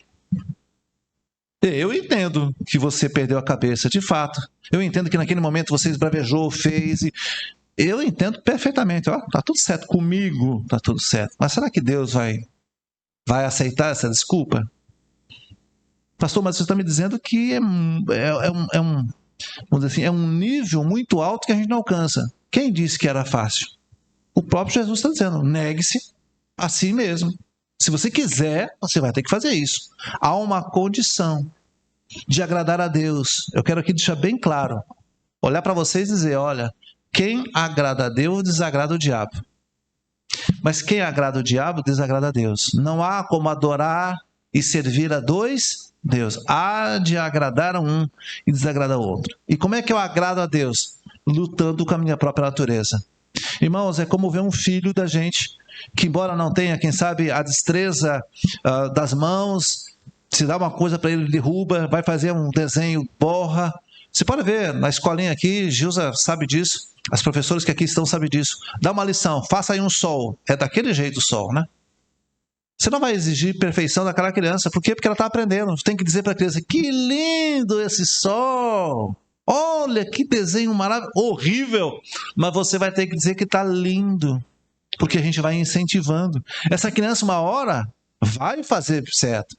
Speaker 1: Eu entendo que você perdeu a cabeça, de fato. Eu entendo que naquele momento você esbravejou, fez e... Eu entendo perfeitamente, tá tudo certo comigo, tá tudo certo. Mas será que Deus vai aceitar essa desculpa? Pastor, mas você está me dizendo que vamos dizer assim, é um nível muito alto que a gente não alcança. Quem disse que era fácil? O próprio Jesus está dizendo, negue-se a si mesmo. Se você quiser, você vai ter que fazer isso. Há uma condição de agradar a Deus. Eu quero aqui deixar bem claro, olhar para vocês e dizer, olha, quem agrada a Deus, desagrada o diabo. Mas quem agrada o diabo, desagrada a Deus. Não há como adorar e servir a dois deuses. Há de agradar a um e desagradar o outro. E como é que eu agrado a Deus? Lutando com a minha própria natureza. Irmãos, é como ver um filho da gente, que embora não tenha, quem sabe, a destreza das mãos, se dá uma coisa para ele, derruba, vai fazer um desenho, borra. Você pode ver, na escolinha aqui, Gilza sabe disso, as professoras que aqui estão sabem disso. Dá uma lição, faça aí um sol. É daquele jeito o sol, né? Você não vai exigir perfeição daquela criança. Por quê? Porque ela está aprendendo. Você tem que dizer para a criança, que lindo esse sol. Olha, que desenho maravilhoso. Horrível. Mas você vai ter que dizer que está lindo. Porque a gente vai incentivando. Essa criança, uma hora, vai fazer certo.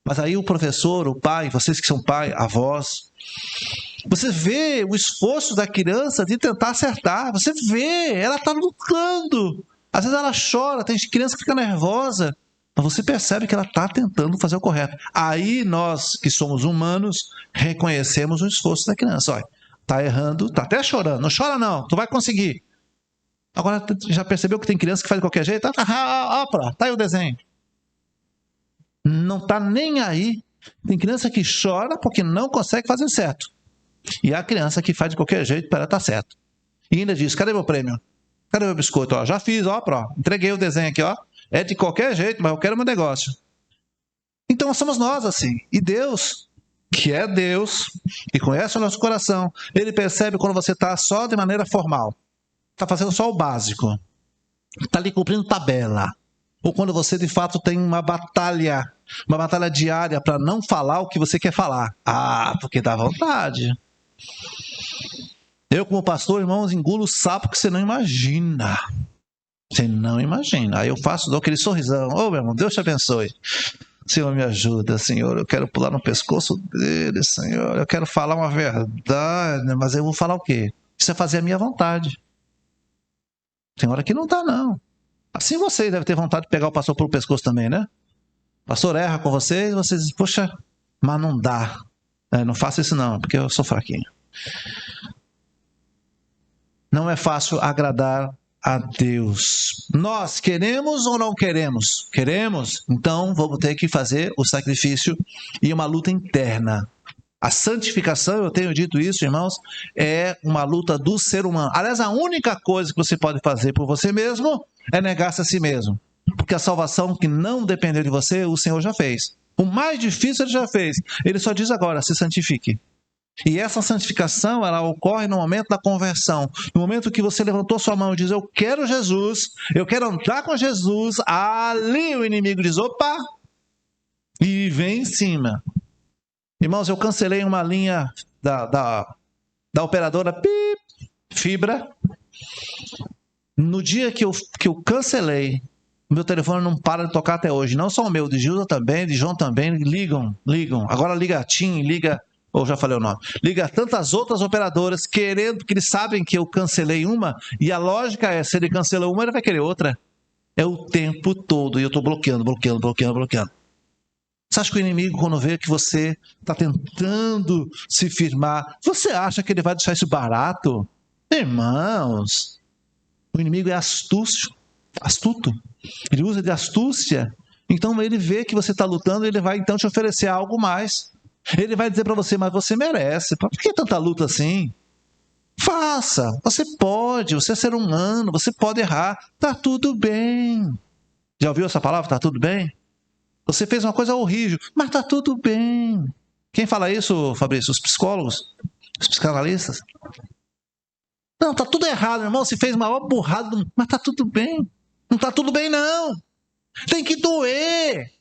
Speaker 1: Mas aí o professor, o pai, vocês que são pai, avós, você vê o esforço da criança de tentar acertar. Você vê, ela está lutando. Às vezes ela chora, tem criança que fica nervosa. Mas você percebe que ela está tentando fazer o correto. Aí nós, que somos humanos, reconhecemos o esforço da criança. Olha, está errando, está até chorando. Não chora não, tu vai conseguir. Agora, já percebeu que tem criança que faz de qualquer jeito? Tá aí o desenho. Não está nem aí. Tem criança que chora porque não consegue fazer certo. E há criança que faz de qualquer jeito para estar certo. E ainda diz, cadê meu prêmio? Cadê meu biscoito? Ó, já fiz, entreguei o desenho aqui, ó. É de qualquer jeito, mas eu quero meu negócio. Então somos nós assim. E Deus, que é Deus, e conhece o nosso coração, Ele percebe quando você está só de maneira formal. Está fazendo só o básico. Está ali cumprindo tabela. Ou quando você de fato tem uma batalha diária para não falar o que você quer falar. Porque dá vontade. Eu, como pastor, irmãos, engulo o sapo que você não imagina. Você não imagina. Aí eu dou aquele sorrisão. Meu irmão, Deus te abençoe. Senhor, me ajuda, Senhor. Eu quero pular no pescoço dele, Senhor. Eu quero falar uma verdade, mas eu vou falar o quê? Isso é fazer a minha vontade. Tem hora que não dá, não. Assim vocês devem ter vontade de pegar o pastor pelo pescoço também, né? O pastor erra com vocês dizem, poxa, mas não dá. Não faça isso não, porque eu sou fraquinho. Não é fácil agradar a Deus. Nós queremos ou não queremos? Queremos, então vamos ter que fazer o sacrifício e uma luta interna. A santificação, eu tenho dito isso, irmãos, é uma luta do ser humano. Aliás, a única coisa que você pode fazer por você mesmo é negar-se a si mesmo. Porque a salvação que não dependeu de você, o Senhor já fez. O mais difícil ele já fez. Ele só diz agora, se santifique. E essa santificação, ela ocorre no momento da conversão. No momento que você levantou sua mão e diz, eu quero Jesus, eu quero andar com Jesus, ali o inimigo diz, opa, e vem em cima. Irmãos, eu cancelei uma linha da operadora Fibra. No dia que eu cancelei, meu telefone não para de tocar até hoje. Não só o meu, de Gilda também, de João também, ligam. Agora liga a TIM, liga... ou já falei o nome, liga tantas outras operadoras querendo, porque eles sabem que eu cancelei uma, e a lógica é, se ele cancelou uma, ele vai querer outra. É o tempo todo, e eu estou bloqueando. Você acha que o inimigo, quando vê que você está tentando se firmar, você acha que ele vai deixar isso barato? Irmãos, o inimigo é astuto, ele usa de astúcia, então ele vê que você está lutando, ele vai então te oferecer algo mais. Ele vai dizer para você, mas você merece. Por que tanta luta assim? Faça. Você pode. Você é ser humano. Você pode errar. Tá tudo bem. Já ouviu essa palavra? Tá tudo bem? Você fez uma coisa horrível, mas tá tudo bem. Quem fala isso, Fabrício? Os psicólogos? Os psicanalistas? Não, tá tudo errado, irmão. Você fez uma burrada, mas tá tudo bem. Não tá tudo bem, não. Tem que doer.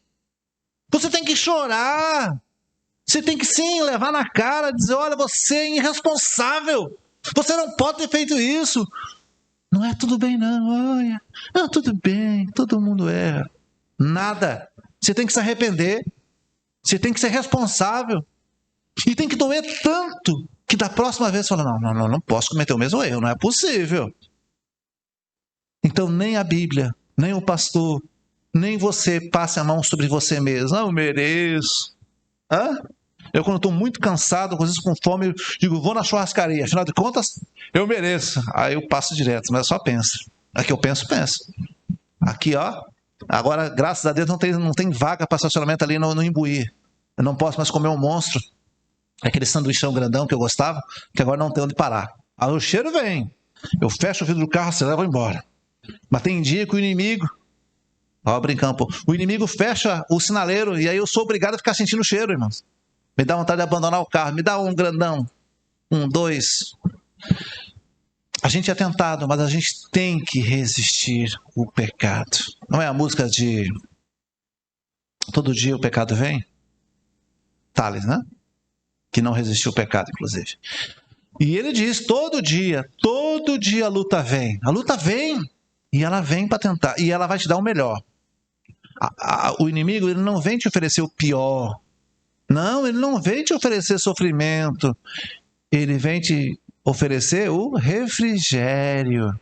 Speaker 1: Você tem que chorar. Você tem que sim levar na cara, dizer, olha, você é irresponsável. Você não pode ter feito isso. Não é tudo bem não, olha. Não, tudo bem, todo mundo erra. Nada. Você tem que se arrepender. Você tem que ser responsável. E tem que doer tanto que da próxima vez você fala, não posso cometer o mesmo erro, não é possível. Então nem a Bíblia, nem o pastor, nem você passe a mão sobre você mesmo. Eu mereço. Eu, quando estou muito cansado, às vezes com fome, eu digo, vou na churrascaria. Afinal de contas, eu mereço. Aí eu passo direto, mas eu só penso. Aqui eu penso. Aqui, ó. Agora, graças a Deus, não tem vaga para estacionamento ali no Imbuí. Eu não posso mais comer um monstro. Aquele sanduichão grandão que eu gostava, que agora não tem onde parar. Aí o cheiro vem. Eu fecho o vidro do carro, você leva embora. Mas tem dia que o inimigo... Ó, brincando, pô. O inimigo fecha o sinaleiro e aí eu sou obrigado a ficar sentindo o cheiro, irmãos. Me dá vontade de abandonar o carro. Me dá um grandão. 1, 2. A gente é tentado, mas a gente tem que resistir o pecado. Não é a música de Todo Dia o Pecado Vem? Tales, né? Que não resistiu o pecado, inclusive. E ele diz, todo dia a luta vem. A luta vem. E ela vem para tentar. E ela vai te dar o melhor. O inimigo, ele não vem te oferecer o pior. Não, ele não vem te oferecer sofrimento. Ele vem te oferecer o refrigério.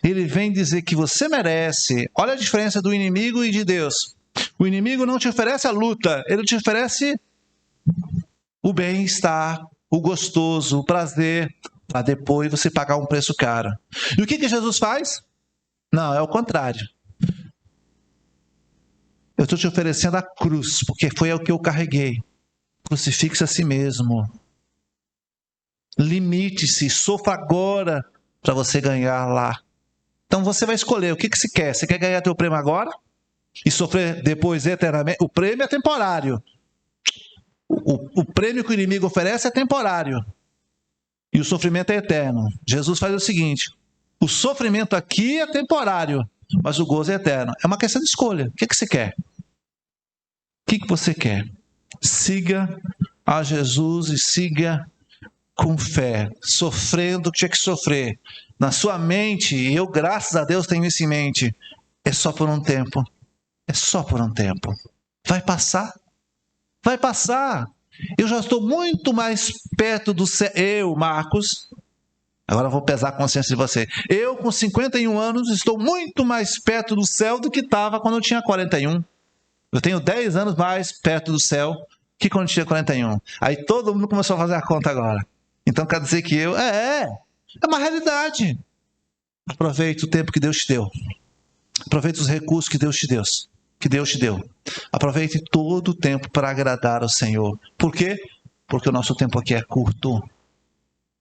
Speaker 1: Ele vem dizer que você merece. Olha a diferença do inimigo e de Deus. O inimigo não te oferece a luta. Ele te oferece o bem-estar, o gostoso, o prazer, para depois você pagar um preço caro. E o que Jesus faz? Não, é o contrário. Eu estou te oferecendo a cruz, porque foi o que eu carreguei. Crucifixe a si mesmo. Limite-se, sofra agora para você ganhar lá. Então você vai escolher o que você quer. Você quer ganhar teu prêmio agora e sofrer depois eternamente? O prêmio é temporário. O prêmio que o inimigo oferece é temporário. E o sofrimento é eterno. Jesus faz o seguinte: o sofrimento aqui é temporário, mas o gozo é eterno. É uma questão de escolha. O que você quer? O que você quer? Siga a Jesus e siga com fé, sofrendo o que tinha que sofrer. Na sua mente, e eu, graças a Deus, tenho isso em mente, é só por um tempo. É só por um tempo. Vai passar. Vai passar. Eu já estou muito mais perto do céu. Eu, Marcos, agora eu vou pesar a consciência de você. Eu, com 51 anos, estou muito mais perto do céu do que estava quando eu tinha 41. Eu tenho 10 anos mais perto do céu que quando eu tinha 41. Aí todo mundo começou a fazer a conta agora. Então quer dizer que eu... É uma realidade. Aproveite o tempo que Deus te deu. Aproveite os recursos que Deus te deu. Aproveite todo o tempo para agradar ao Senhor. Por quê? Porque o nosso tempo aqui é curto.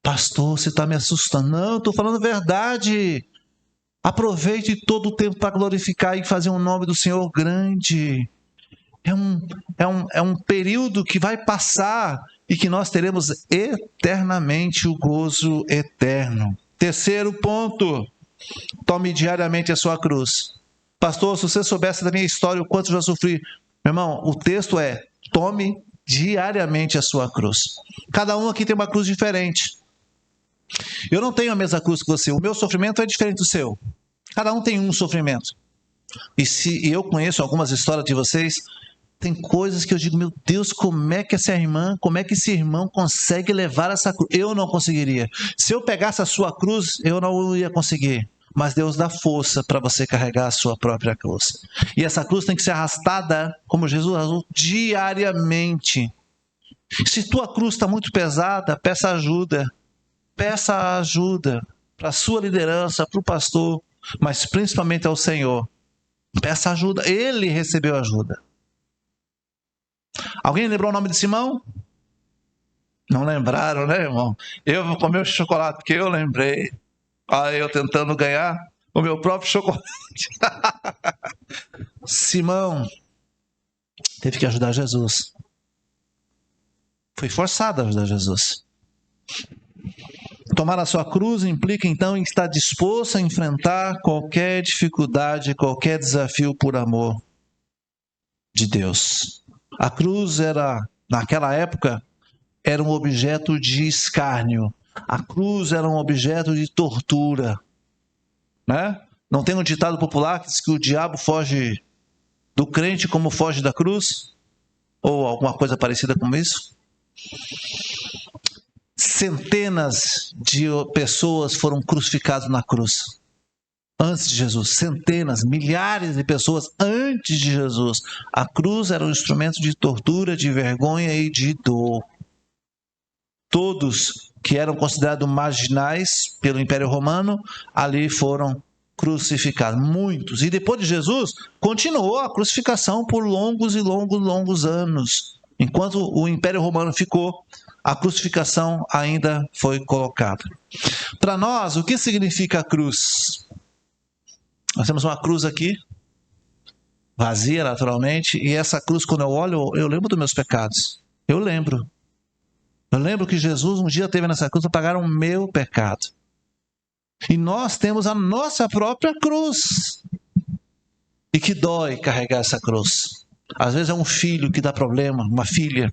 Speaker 1: Pastor, você está me assustando. Não, eu estou falando a verdade. Aproveite todo o tempo para glorificar e fazer o nome do Senhor grande. é um período que vai passar e que nós teremos eternamente o gozo eterno. Terceiro ponto, tome diariamente a sua cruz. Pastor, se você soubesse da minha história, o quanto eu já sofri. Meu irmão, o texto é, tome diariamente a sua cruz. Cada um aqui tem uma cruz diferente. Eu não tenho a mesma cruz que você, o meu sofrimento é diferente do seu. Cada um tem um sofrimento. E eu conheço algumas histórias de vocês, tem coisas que eu digo, meu Deus, como é que esse irmão consegue levar essa cruz? Eu não conseguiria. Se eu pegasse a sua cruz, eu não ia conseguir. Mas Deus dá força para você carregar a sua própria cruz. E essa cruz tem que ser arrastada, como Jesus arrastou, diariamente. Se tua cruz está muito pesada, peça ajuda. Peça ajuda para a sua liderança, para o pastor, mas principalmente ao Senhor. Peça ajuda. Ele recebeu ajuda. Alguém lembrou o nome de Simão? Não lembraram, né, irmão? Eu vou comer o chocolate, porque eu lembrei. Eu tentando ganhar o meu próprio chocolate. Simão teve que ajudar Jesus. Foi forçado a ajudar Jesus. Tomar a sua cruz implica, então, em estar disposto a enfrentar qualquer dificuldade, qualquer desafio por amor de Deus. A cruz naquela época, era um objeto de escárnio. A cruz era um objeto de tortura. Né? Não tem um ditado popular que diz que o diabo foge do crente como foge da cruz? Ou alguma coisa parecida com isso? Centenas de pessoas foram crucificadas na cruz. Antes de Jesus, centenas, milhares de pessoas antes de Jesus. A cruz era um instrumento de tortura, de vergonha e de dor. Todos que eram considerados marginais pelo Império Romano, ali foram crucificados. Muitos. E depois de Jesus, continuou a crucificação por longos e longos anos. Enquanto o Império Romano ficou, a crucificação ainda foi colocada. Para nós, o que significa a cruz? Nós temos uma cruz aqui, vazia naturalmente, e essa cruz, quando eu olho, eu lembro dos meus pecados. Eu lembro que Jesus um dia teve nessa cruz para pagar o meu pecado. E nós temos a nossa própria cruz. E que dói carregar essa cruz. Às vezes é um filho que dá problema, uma filha.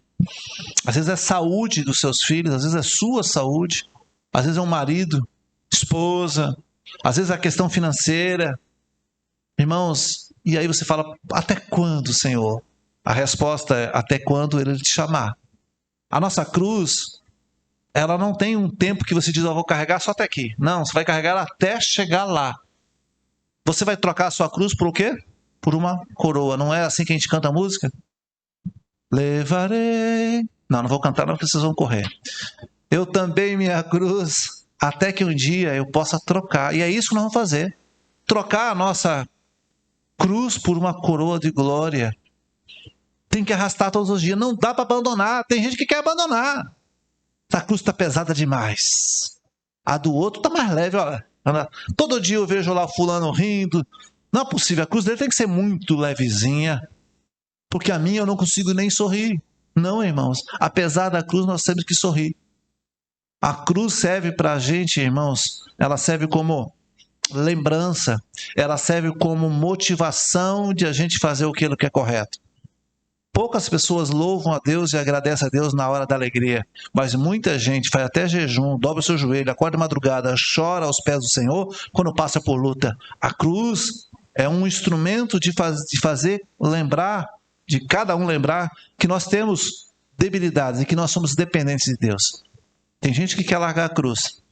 Speaker 1: Às vezes é saúde dos seus filhos, às vezes é sua saúde. Às vezes é um marido, esposa. Às vezes é a questão financeira. Irmãos, e aí você fala, até quando, Senhor? A resposta é, até quando Ele te chamar. A nossa cruz, ela não tem um tempo que você diz, vou carregar só até aqui. Não, você vai carregar ela até chegar lá. Você vai trocar a sua cruz por o quê? Por uma coroa. Não é assim que a gente canta a música? Levarei... Não vou cantar não, porque vocês vão correr. Eu também minha cruz, até que um dia eu possa trocar. E é isso que nós vamos fazer. Trocar a nossa cruz por uma coroa de glória. Tem que arrastar todos os dias. Não dá para abandonar. Tem gente que quer abandonar. Essa cruz está pesada demais. A do outro está mais leve. Olha. Todo dia eu vejo lá fulano rindo. Não é possível. A cruz dele tem que ser muito levezinha. Porque a minha eu não consigo nem sorrir. Não, irmãos. Apesar da cruz, nós temos que sorrir. A cruz serve para a gente, irmãos. Ela serve como lembrança. Ela serve como motivação de a gente fazer aquilo que é correto. Poucas pessoas louvam a Deus e agradecem a Deus na hora da alegria, mas muita gente faz até jejum, dobra o seu joelho, acorda de madrugada, chora aos pés do Senhor quando passa por luta. A cruz é um instrumento de fazer lembrar, de cada um lembrar que nós temos debilidades e que nós somos dependentes de Deus. Tem gente que quer largar a cruz.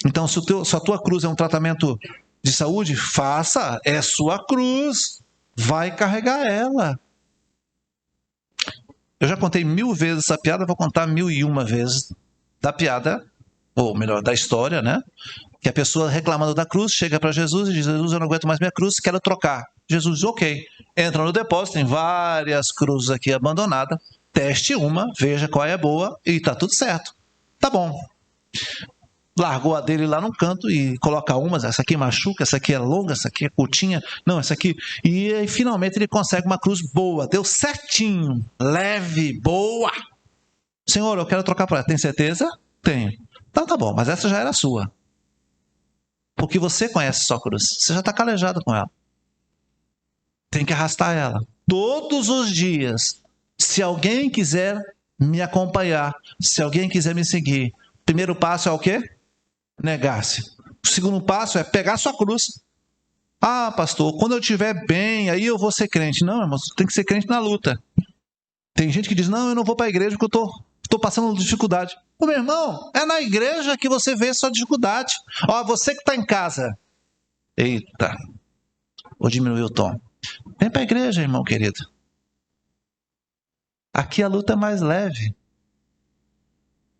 Speaker 1: Então, se a tua cruz é um tratamento de saúde, faça, é sua cruz, vai carregar ela. Eu já contei 1000 vezes essa piada, vou contar 1001 vezes da piada, ou melhor, da história, né? Que a pessoa reclamando da cruz chega para Jesus e diz, Jesus, eu não aguento mais minha cruz, quero trocar. Jesus diz, ok. Entra no depósito, tem várias cruzes aqui abandonadas, teste uma, veja qual é a boa e tá tudo certo. Tá bom. largou a dele lá no canto e coloca umas, essa aqui machuca, essa aqui é longa, essa aqui é curtinha, não, essa aqui. E aí, finalmente ele consegue uma cruz boa, deu certinho, leve, boa. Senhor, eu quero trocar para ela. Tem certeza? Tenho. Então tá bom, mas essa já era sua. Porque você conhece sua cruz, você já está calejado com ela. Tem que arrastar ela. Todos os dias, se alguém quiser me acompanhar, se alguém quiser me seguir, o primeiro passo é o quê? Negar-se. O segundo passo é pegar sua cruz. Ah, pastor, quando eu estiver bem, aí eu vou ser crente. Não, irmão, você tem que ser crente na luta. Tem gente que diz, não, eu não vou para a igreja porque eu estou passando dificuldade. Ô, meu irmão, é na igreja que você vê sua dificuldade. Ó, você que está em casa. Eita, vou diminuir o tom. Vem para a igreja, irmão querido. Aqui a luta é mais leve.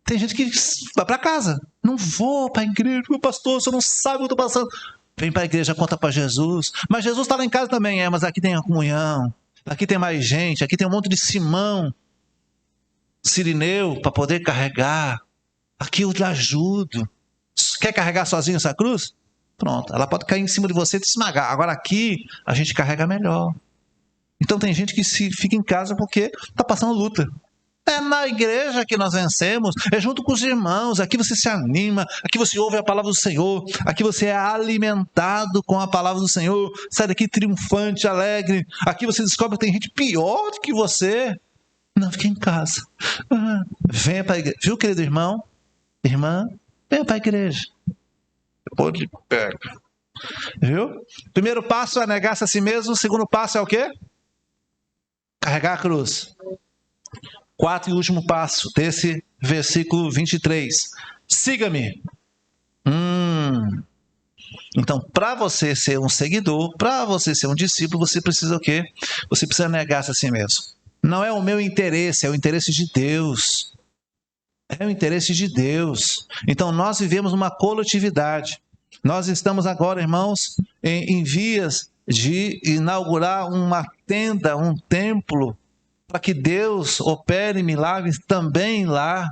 Speaker 1: Tem gente que vai para casa. Não vou para a igreja, meu pastor, você não sabe o que eu estou passando. Vem para a igreja, conta para Jesus. Mas Jesus está lá em casa também, mas aqui tem a comunhão. Aqui tem mais gente, aqui tem um monte de Simão, Cirineu, para poder carregar. Aqui eu lhe ajudo. Quer carregar sozinho essa cruz? Pronto, ela pode cair em cima de você e te esmagar. Agora aqui, a gente carrega melhor. Então tem gente que fica em casa porque está passando luta. É na igreja que nós vencemos, é junto com os irmãos, aqui você se anima, aqui você ouve a palavra do Senhor, aqui você é alimentado com a palavra do Senhor, sai daqui triunfante, alegre, aqui você descobre que tem gente pior do que você. Não, fica em casa. Venha para a igreja. Viu, querido irmão? Irmã, venha para a igreja. Depois de pega. Viu? Primeiro passo é negar-se a si mesmo, o segundo passo é o quê? Carregar a cruz. Quarto e último passo desse versículo 23. Siga-me. Então, para você ser um seguidor, para você ser um discípulo, você precisa o quê? Você precisa negar-se a si mesmo. Não é o meu interesse, é o interesse de Deus. É o interesse de Deus. Então, nós vivemos uma coletividade. Nós estamos agora, irmãos, em vias de inaugurar uma tenda, um templo, para que Deus opere milagres também lá.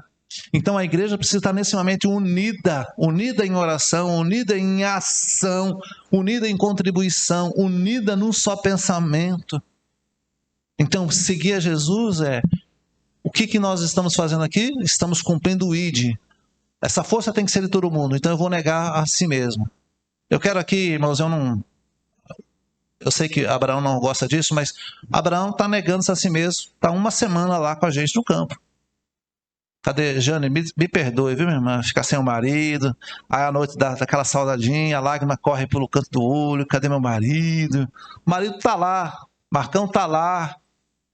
Speaker 1: Então a igreja precisa estar nesse momento unida em oração, unida em ação, unida em contribuição, unida num só pensamento. Então seguir a Jesus o que nós estamos fazendo aqui? Estamos cumprindo o ID. Essa força tem que ser de todo mundo, então eu vou negar a si mesmo. Eu quero aqui, irmãos, eu sei que Abraão não gosta disso, mas Abraão está negando-se a si mesmo. Está uma semana lá com a gente no campo. Cadê, Jane? Me perdoe, viu, minha irmã? Ficar sem o marido. Aí à noite dá aquela saudadinha, a lágrima corre pelo canto do olho. Cadê meu marido? O marido está lá. Marcão está lá.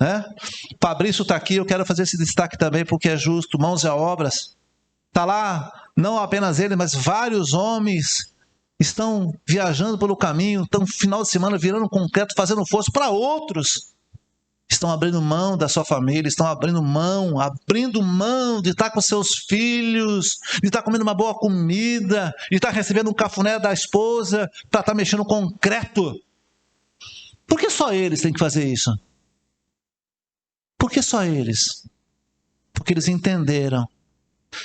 Speaker 1: Né? Fabrício está aqui. Eu quero fazer esse destaque também, porque é justo. Mãos à obras. Está lá, não apenas ele, mas vários homens estão viajando pelo caminho, estão no final de semana virando concreto, fazendo força para outros. Estão abrindo mão da sua família, estão abrindo mão de estar com seus filhos, de estar comendo uma boa comida, de estar recebendo um cafuné da esposa, para estar mexendo concreto. Por que só eles têm que fazer isso? Por que só eles? Porque eles entenderam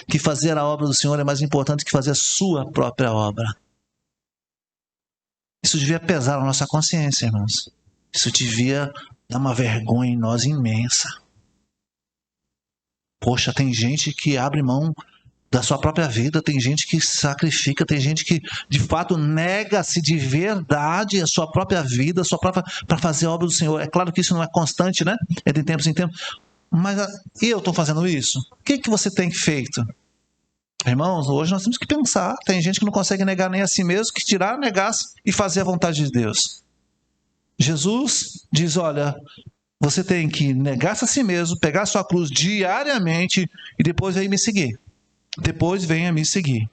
Speaker 1: que fazer a obra do Senhor é mais importante que fazer a sua própria obra. Isso devia pesar na nossa consciência, irmãos. Isso devia dar uma vergonha em nós imensa. Poxa, tem gente que abre mão da sua própria vida, tem gente que sacrifica, tem gente que de fato nega-se de verdade a sua própria vida, para fazer a obra do Senhor. É claro que isso não é constante, né? É de tempos em tempos. Mas e eu estou fazendo isso? O que você tem feito? Irmãos, hoje nós temos que pensar. Tem gente que não consegue negar nem a si mesmo, que tirar, negar-se e fazer a vontade de Deus. Jesus diz, olha, você tem que negar-se a si mesmo, pegar a sua cruz diariamente e depois venha me seguir. Depois venha me seguir.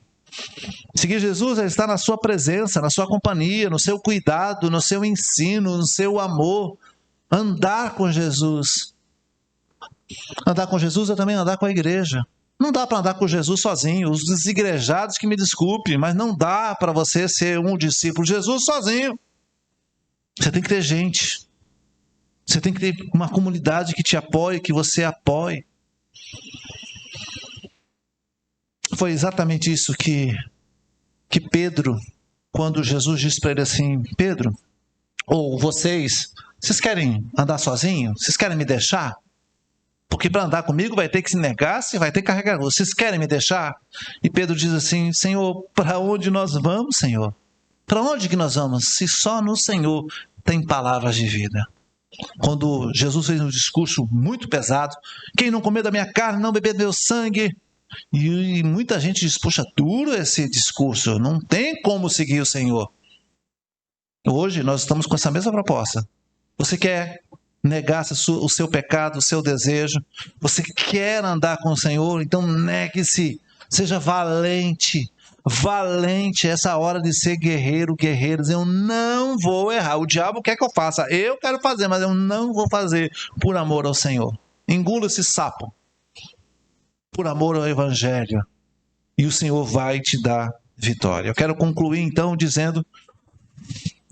Speaker 1: Seguir Jesus é estar na sua presença, na sua companhia, no seu cuidado, no seu ensino, no seu amor. Andar com Jesus. Andar com Jesus é também andar com a igreja. Não dá para andar com Jesus sozinho. Os desigrejados que me desculpem, mas não dá para você ser um discípulo de Jesus sozinho. Você tem que ter gente. Você tem que ter uma comunidade que te apoie, que você apoie. Foi exatamente isso que Pedro, quando Jesus disse para ele assim: Pedro, ou vocês querem andar sozinhos? Vocês querem me deixar? Porque para andar comigo vai ter que se negar, se vai ter que carregar. Vocês querem me deixar? E Pedro diz assim: Senhor, para onde nós vamos, Senhor? Para onde que nós vamos? Se só no Senhor tem palavras de vida. Quando Jesus fez um discurso muito pesado: quem não comer da minha carne, não beber do meu sangue. E muita gente diz: poxa, duro esse discurso, não tem como seguir o Senhor. Hoje nós estamos com essa mesma proposta. Você quer negar o seu pecado, o seu desejo? Você quer andar com o Senhor? Então negue-se, seja valente. Valente, essa hora de ser guerreiro, guerreiros. Eu não vou errar. O diabo quer que eu faça, eu quero fazer, mas eu não vou fazer por amor ao Senhor. Engula esse sapo por amor ao Evangelho, e o Senhor vai te dar vitória. Eu quero concluir então dizendo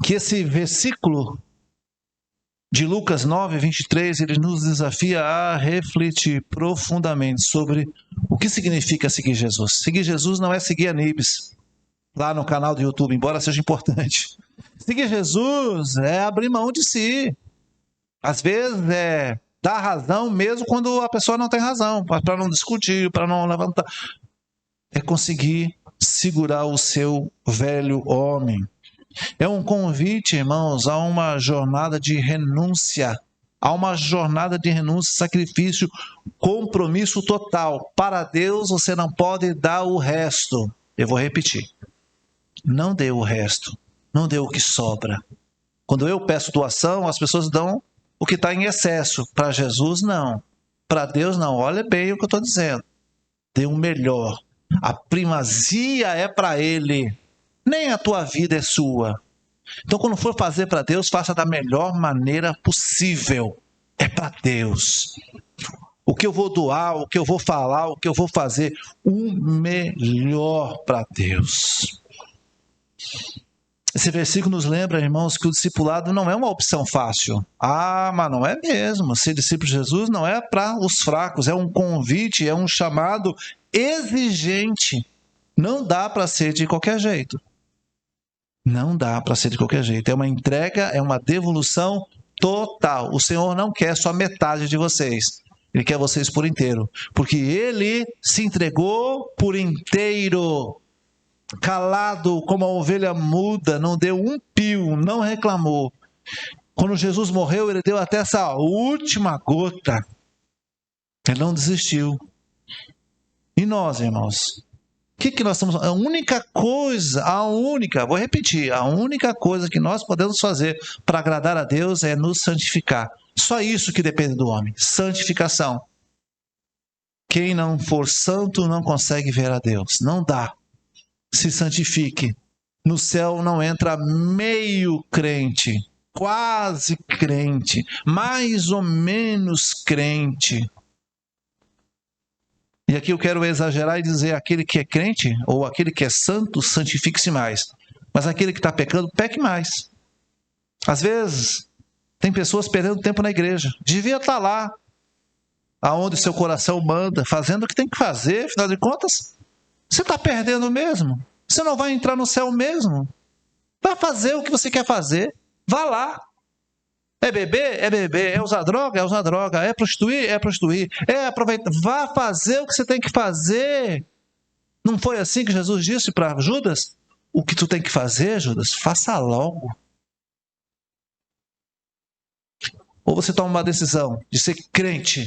Speaker 1: que esse versículo de Lucas 9, 23, ele nos desafia a refletir profundamente sobre o que significa seguir Jesus. Seguir Jesus não é seguir Anibes, lá no canal do YouTube, embora seja importante. Seguir Jesus é abrir mão de si. Às vezes é dar razão mesmo quando a pessoa não tem razão, para não discutir, para não levantar. É conseguir segurar o seu velho homem. É um convite, irmãos, a uma jornada de renúncia, a uma jornada de renúncia, sacrifício, compromisso total. Para Deus você não pode dar o resto. Eu vou repetir. Não dê o resto, não dê o que sobra. Quando eu peço doação, as pessoas dão o que está em excesso. Para Jesus, não. Para Deus, não. Olha bem o que eu estou dizendo. Dê o melhor. A primazia é para Ele. Nem a tua vida é sua. Então, quando for fazer para Deus, faça da melhor maneira possível. É para Deus. O que eu vou doar, o que eu vou falar, o que eu vou fazer, o melhor para Deus. Esse versículo nos lembra, irmãos, que o discipulado não é uma opção fácil. Ah, mas não é mesmo. Ser discípulo de Jesus não é para os fracos, é um convite, é um chamado exigente. Não dá para ser de qualquer jeito. Não dá para ser de qualquer jeito. É uma entrega, é uma devolução total. O Senhor não quer só metade de vocês. Ele quer vocês por inteiro. Porque Ele se entregou por inteiro. Calado como a ovelha muda, não deu um pio, não reclamou. Quando Jesus morreu, Ele deu até essa última gota. Ele não desistiu. E nós, irmãos? O que nós estamos... A única coisa, vou repetir, a única coisa que nós podemos fazer para agradar a Deus é nos santificar. Só isso que depende do homem, santificação. Quem não for santo não consegue ver a Deus, não dá. Se santifique. No céu não entra meio crente, quase crente, mais ou menos crente. E aqui eu quero exagerar e dizer: aquele que é crente, ou aquele que é santo, santifique-se mais. Mas aquele que está pecando, peque mais. Às vezes, tem pessoas perdendo tempo na igreja. Devia estar lá, aonde seu coração manda, fazendo o que tem que fazer. Afinal de contas, você está perdendo mesmo. Você não vai entrar no céu mesmo. Vai fazer o que você quer fazer. Vá lá. É beber? É beber. É usar droga? É usar droga. É prostituir? É prostituir. É aproveitar. Vá fazer o que você tem que fazer. Não foi assim que Jesus disse para Judas? O que tu tem que fazer, Judas, faça logo. Ou você toma uma decisão de ser crente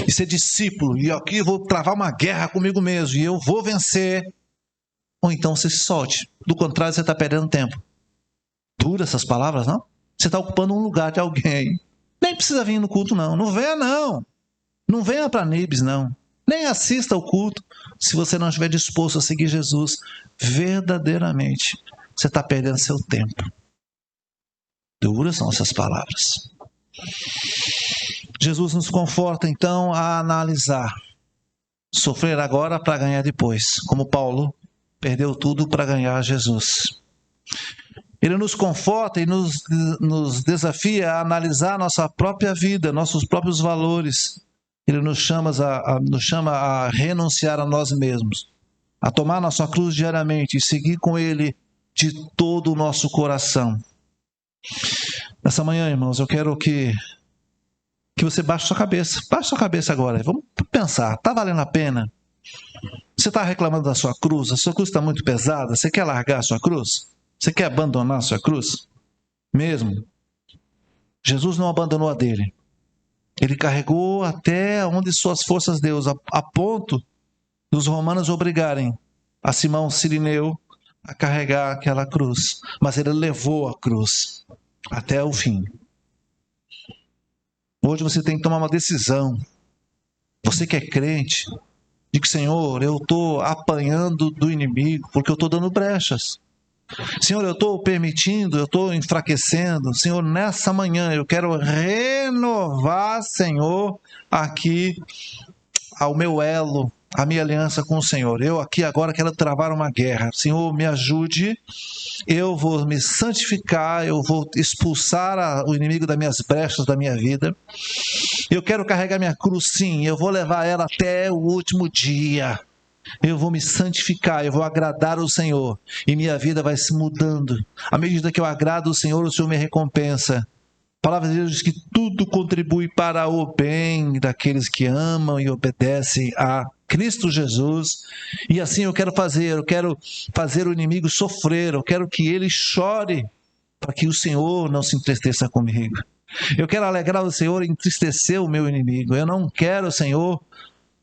Speaker 1: e ser discípulo, e aqui eu vou travar uma guerra comigo mesmo e eu vou vencer. Ou então você se solte. Do contrário, você está perdendo tempo. Dura essas palavras, não? Você está ocupando um lugar de alguém. Nem precisa vir no culto, não. Não venha, não. Não venha para Nibs, não. Nem assista ao culto. Se você não estiver disposto a seguir Jesus verdadeiramente, você está perdendo seu tempo. Duras são essas palavras. Jesus nos conforta, então, a analisar. Sofrer agora para ganhar depois. Como Paulo perdeu tudo para ganhar Jesus. Ele nos conforta e nos desafia a analisar nossa própria vida, nossos próprios valores. Ele nos chama a renunciar a nós mesmos, a tomar nossa cruz diariamente e seguir com Ele de todo o nosso coração. Nessa manhã, irmãos, eu quero que você baixe sua cabeça. Baixe sua cabeça agora. Vamos pensar. Está valendo a pena? Você está reclamando da sua cruz? A sua cruz está muito pesada? Você quer largar a sua cruz? Você quer abandonar a sua cruz? Mesmo? Jesus não abandonou a dele. Ele carregou até onde suas forças deu, a ponto dos romanos obrigarem a Simão Cirineu a carregar aquela cruz. Mas ele levou a cruz até o fim. Hoje você tem que tomar uma decisão. Você que é crente, de que, Senhor, eu estou apanhando do inimigo porque eu estou dando brechas. Senhor, eu estou permitindo, eu estou enfraquecendo. Senhor, nessa manhã eu quero renovar, Senhor, aqui ao meu elo, a minha aliança com o Senhor. Eu aqui agora quero travar uma guerra. Senhor, me ajude. Eu vou me santificar, eu vou expulsar o inimigo das minhas brechas da minha vida. Eu quero carregar minha cruz, sim. Eu vou levar ela até o último dia. Eu vou me santificar, eu vou agradar o Senhor. E minha vida vai se mudando. À medida que eu agrado o Senhor me recompensa. A palavra de Deus diz que tudo contribui para o bem daqueles que amam e obedecem a Cristo Jesus. E assim eu quero fazer o inimigo sofrer, eu quero que ele chore, para que o Senhor não se entristeça comigo. Eu quero alegrar o Senhor e entristecer o meu inimigo. Eu não quero, Senhor,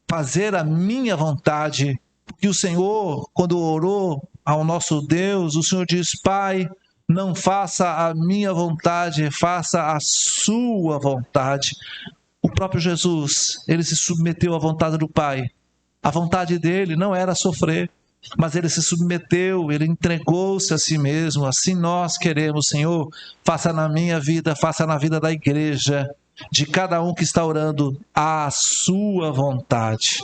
Speaker 1: fazer a minha vontade, porque o Senhor, quando orou ao nosso Deus, o Senhor diz: Pai, não faça a minha vontade, faça a sua vontade. O próprio Jesus, ele se submeteu à vontade do Pai. A vontade dele não era sofrer, mas ele se submeteu, ele entregou-se a si mesmo. Assim nós queremos, Senhor, faça na minha vida, faça na vida da igreja, de cada um que está orando, a sua vontade.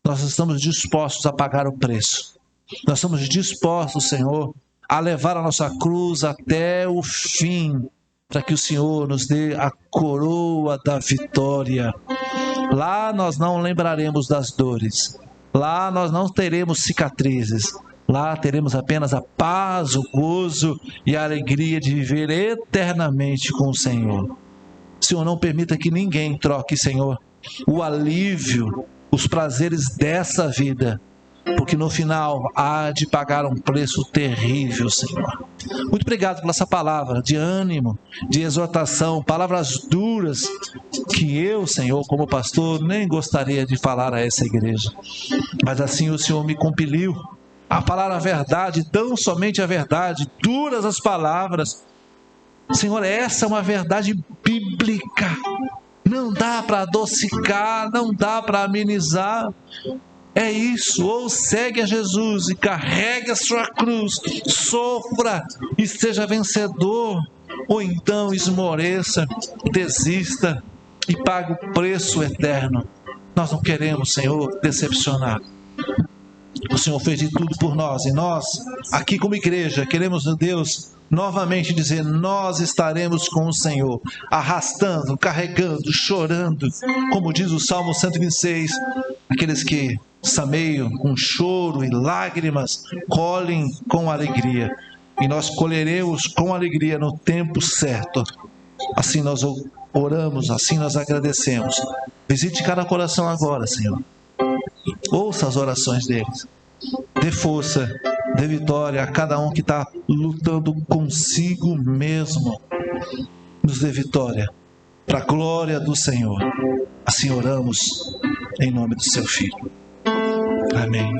Speaker 1: Nós estamos dispostos a pagar o preço. Nós estamos dispostos, Senhor, a levar a nossa cruz até o fim, para que o Senhor nos dê a coroa da vitória. Lá nós não lembraremos das dores. Lá nós não teremos cicatrizes. Lá teremos apenas a paz, o gozo e a alegria de viver eternamente com o Senhor. Senhor, não permita que ninguém troque, Senhor, o alívio, os prazeres dessa vida, porque no final há de pagar um preço terrível, Senhor. Muito obrigado por essa palavra de ânimo, de exortação, palavras duras que eu, Senhor, como pastor, nem gostaria de falar a essa igreja. Mas assim o Senhor me compeliu a falar a verdade, tão somente a verdade, duras as palavras. Senhor, essa é uma verdade bíblica. Não dá para adocicar, não dá para amenizar. É isso, ou segue a Jesus e carregue a sua cruz, sofra e seja vencedor, ou então esmoreça, desista e pague o preço eterno. Nós não queremos, Senhor, decepcionar. O Senhor fez de tudo por nós, e nós, aqui como igreja, queremos, Deus, novamente dizer: nós estaremos com o Senhor, arrastando, carregando, chorando, como diz o Salmo 126, aqueles que sameiam com choro e lágrimas, colhem com alegria, e nós colheremos com alegria no tempo certo. Assim nós oramos, assim nós agradecemos. Visite cada coração agora, Senhor. Ouça as orações deles. Dê força, dê vitória a cada um que está lutando consigo mesmo. Nos dê vitória, para a glória do Senhor. Assim oramos, em nome do seu Filho. Amém.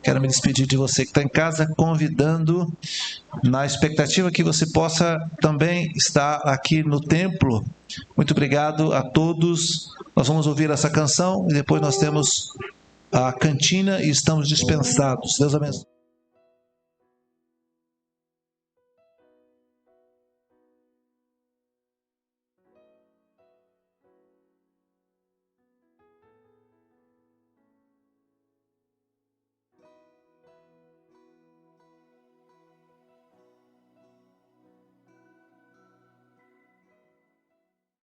Speaker 1: Quero me despedir de você que está em casa, convidando, na expectativa que você possa também estar aqui no templo. Muito obrigado a todos. Nós vamos ouvir essa canção e depois nós temos a cantina e estamos dispensados. Deus abençoe.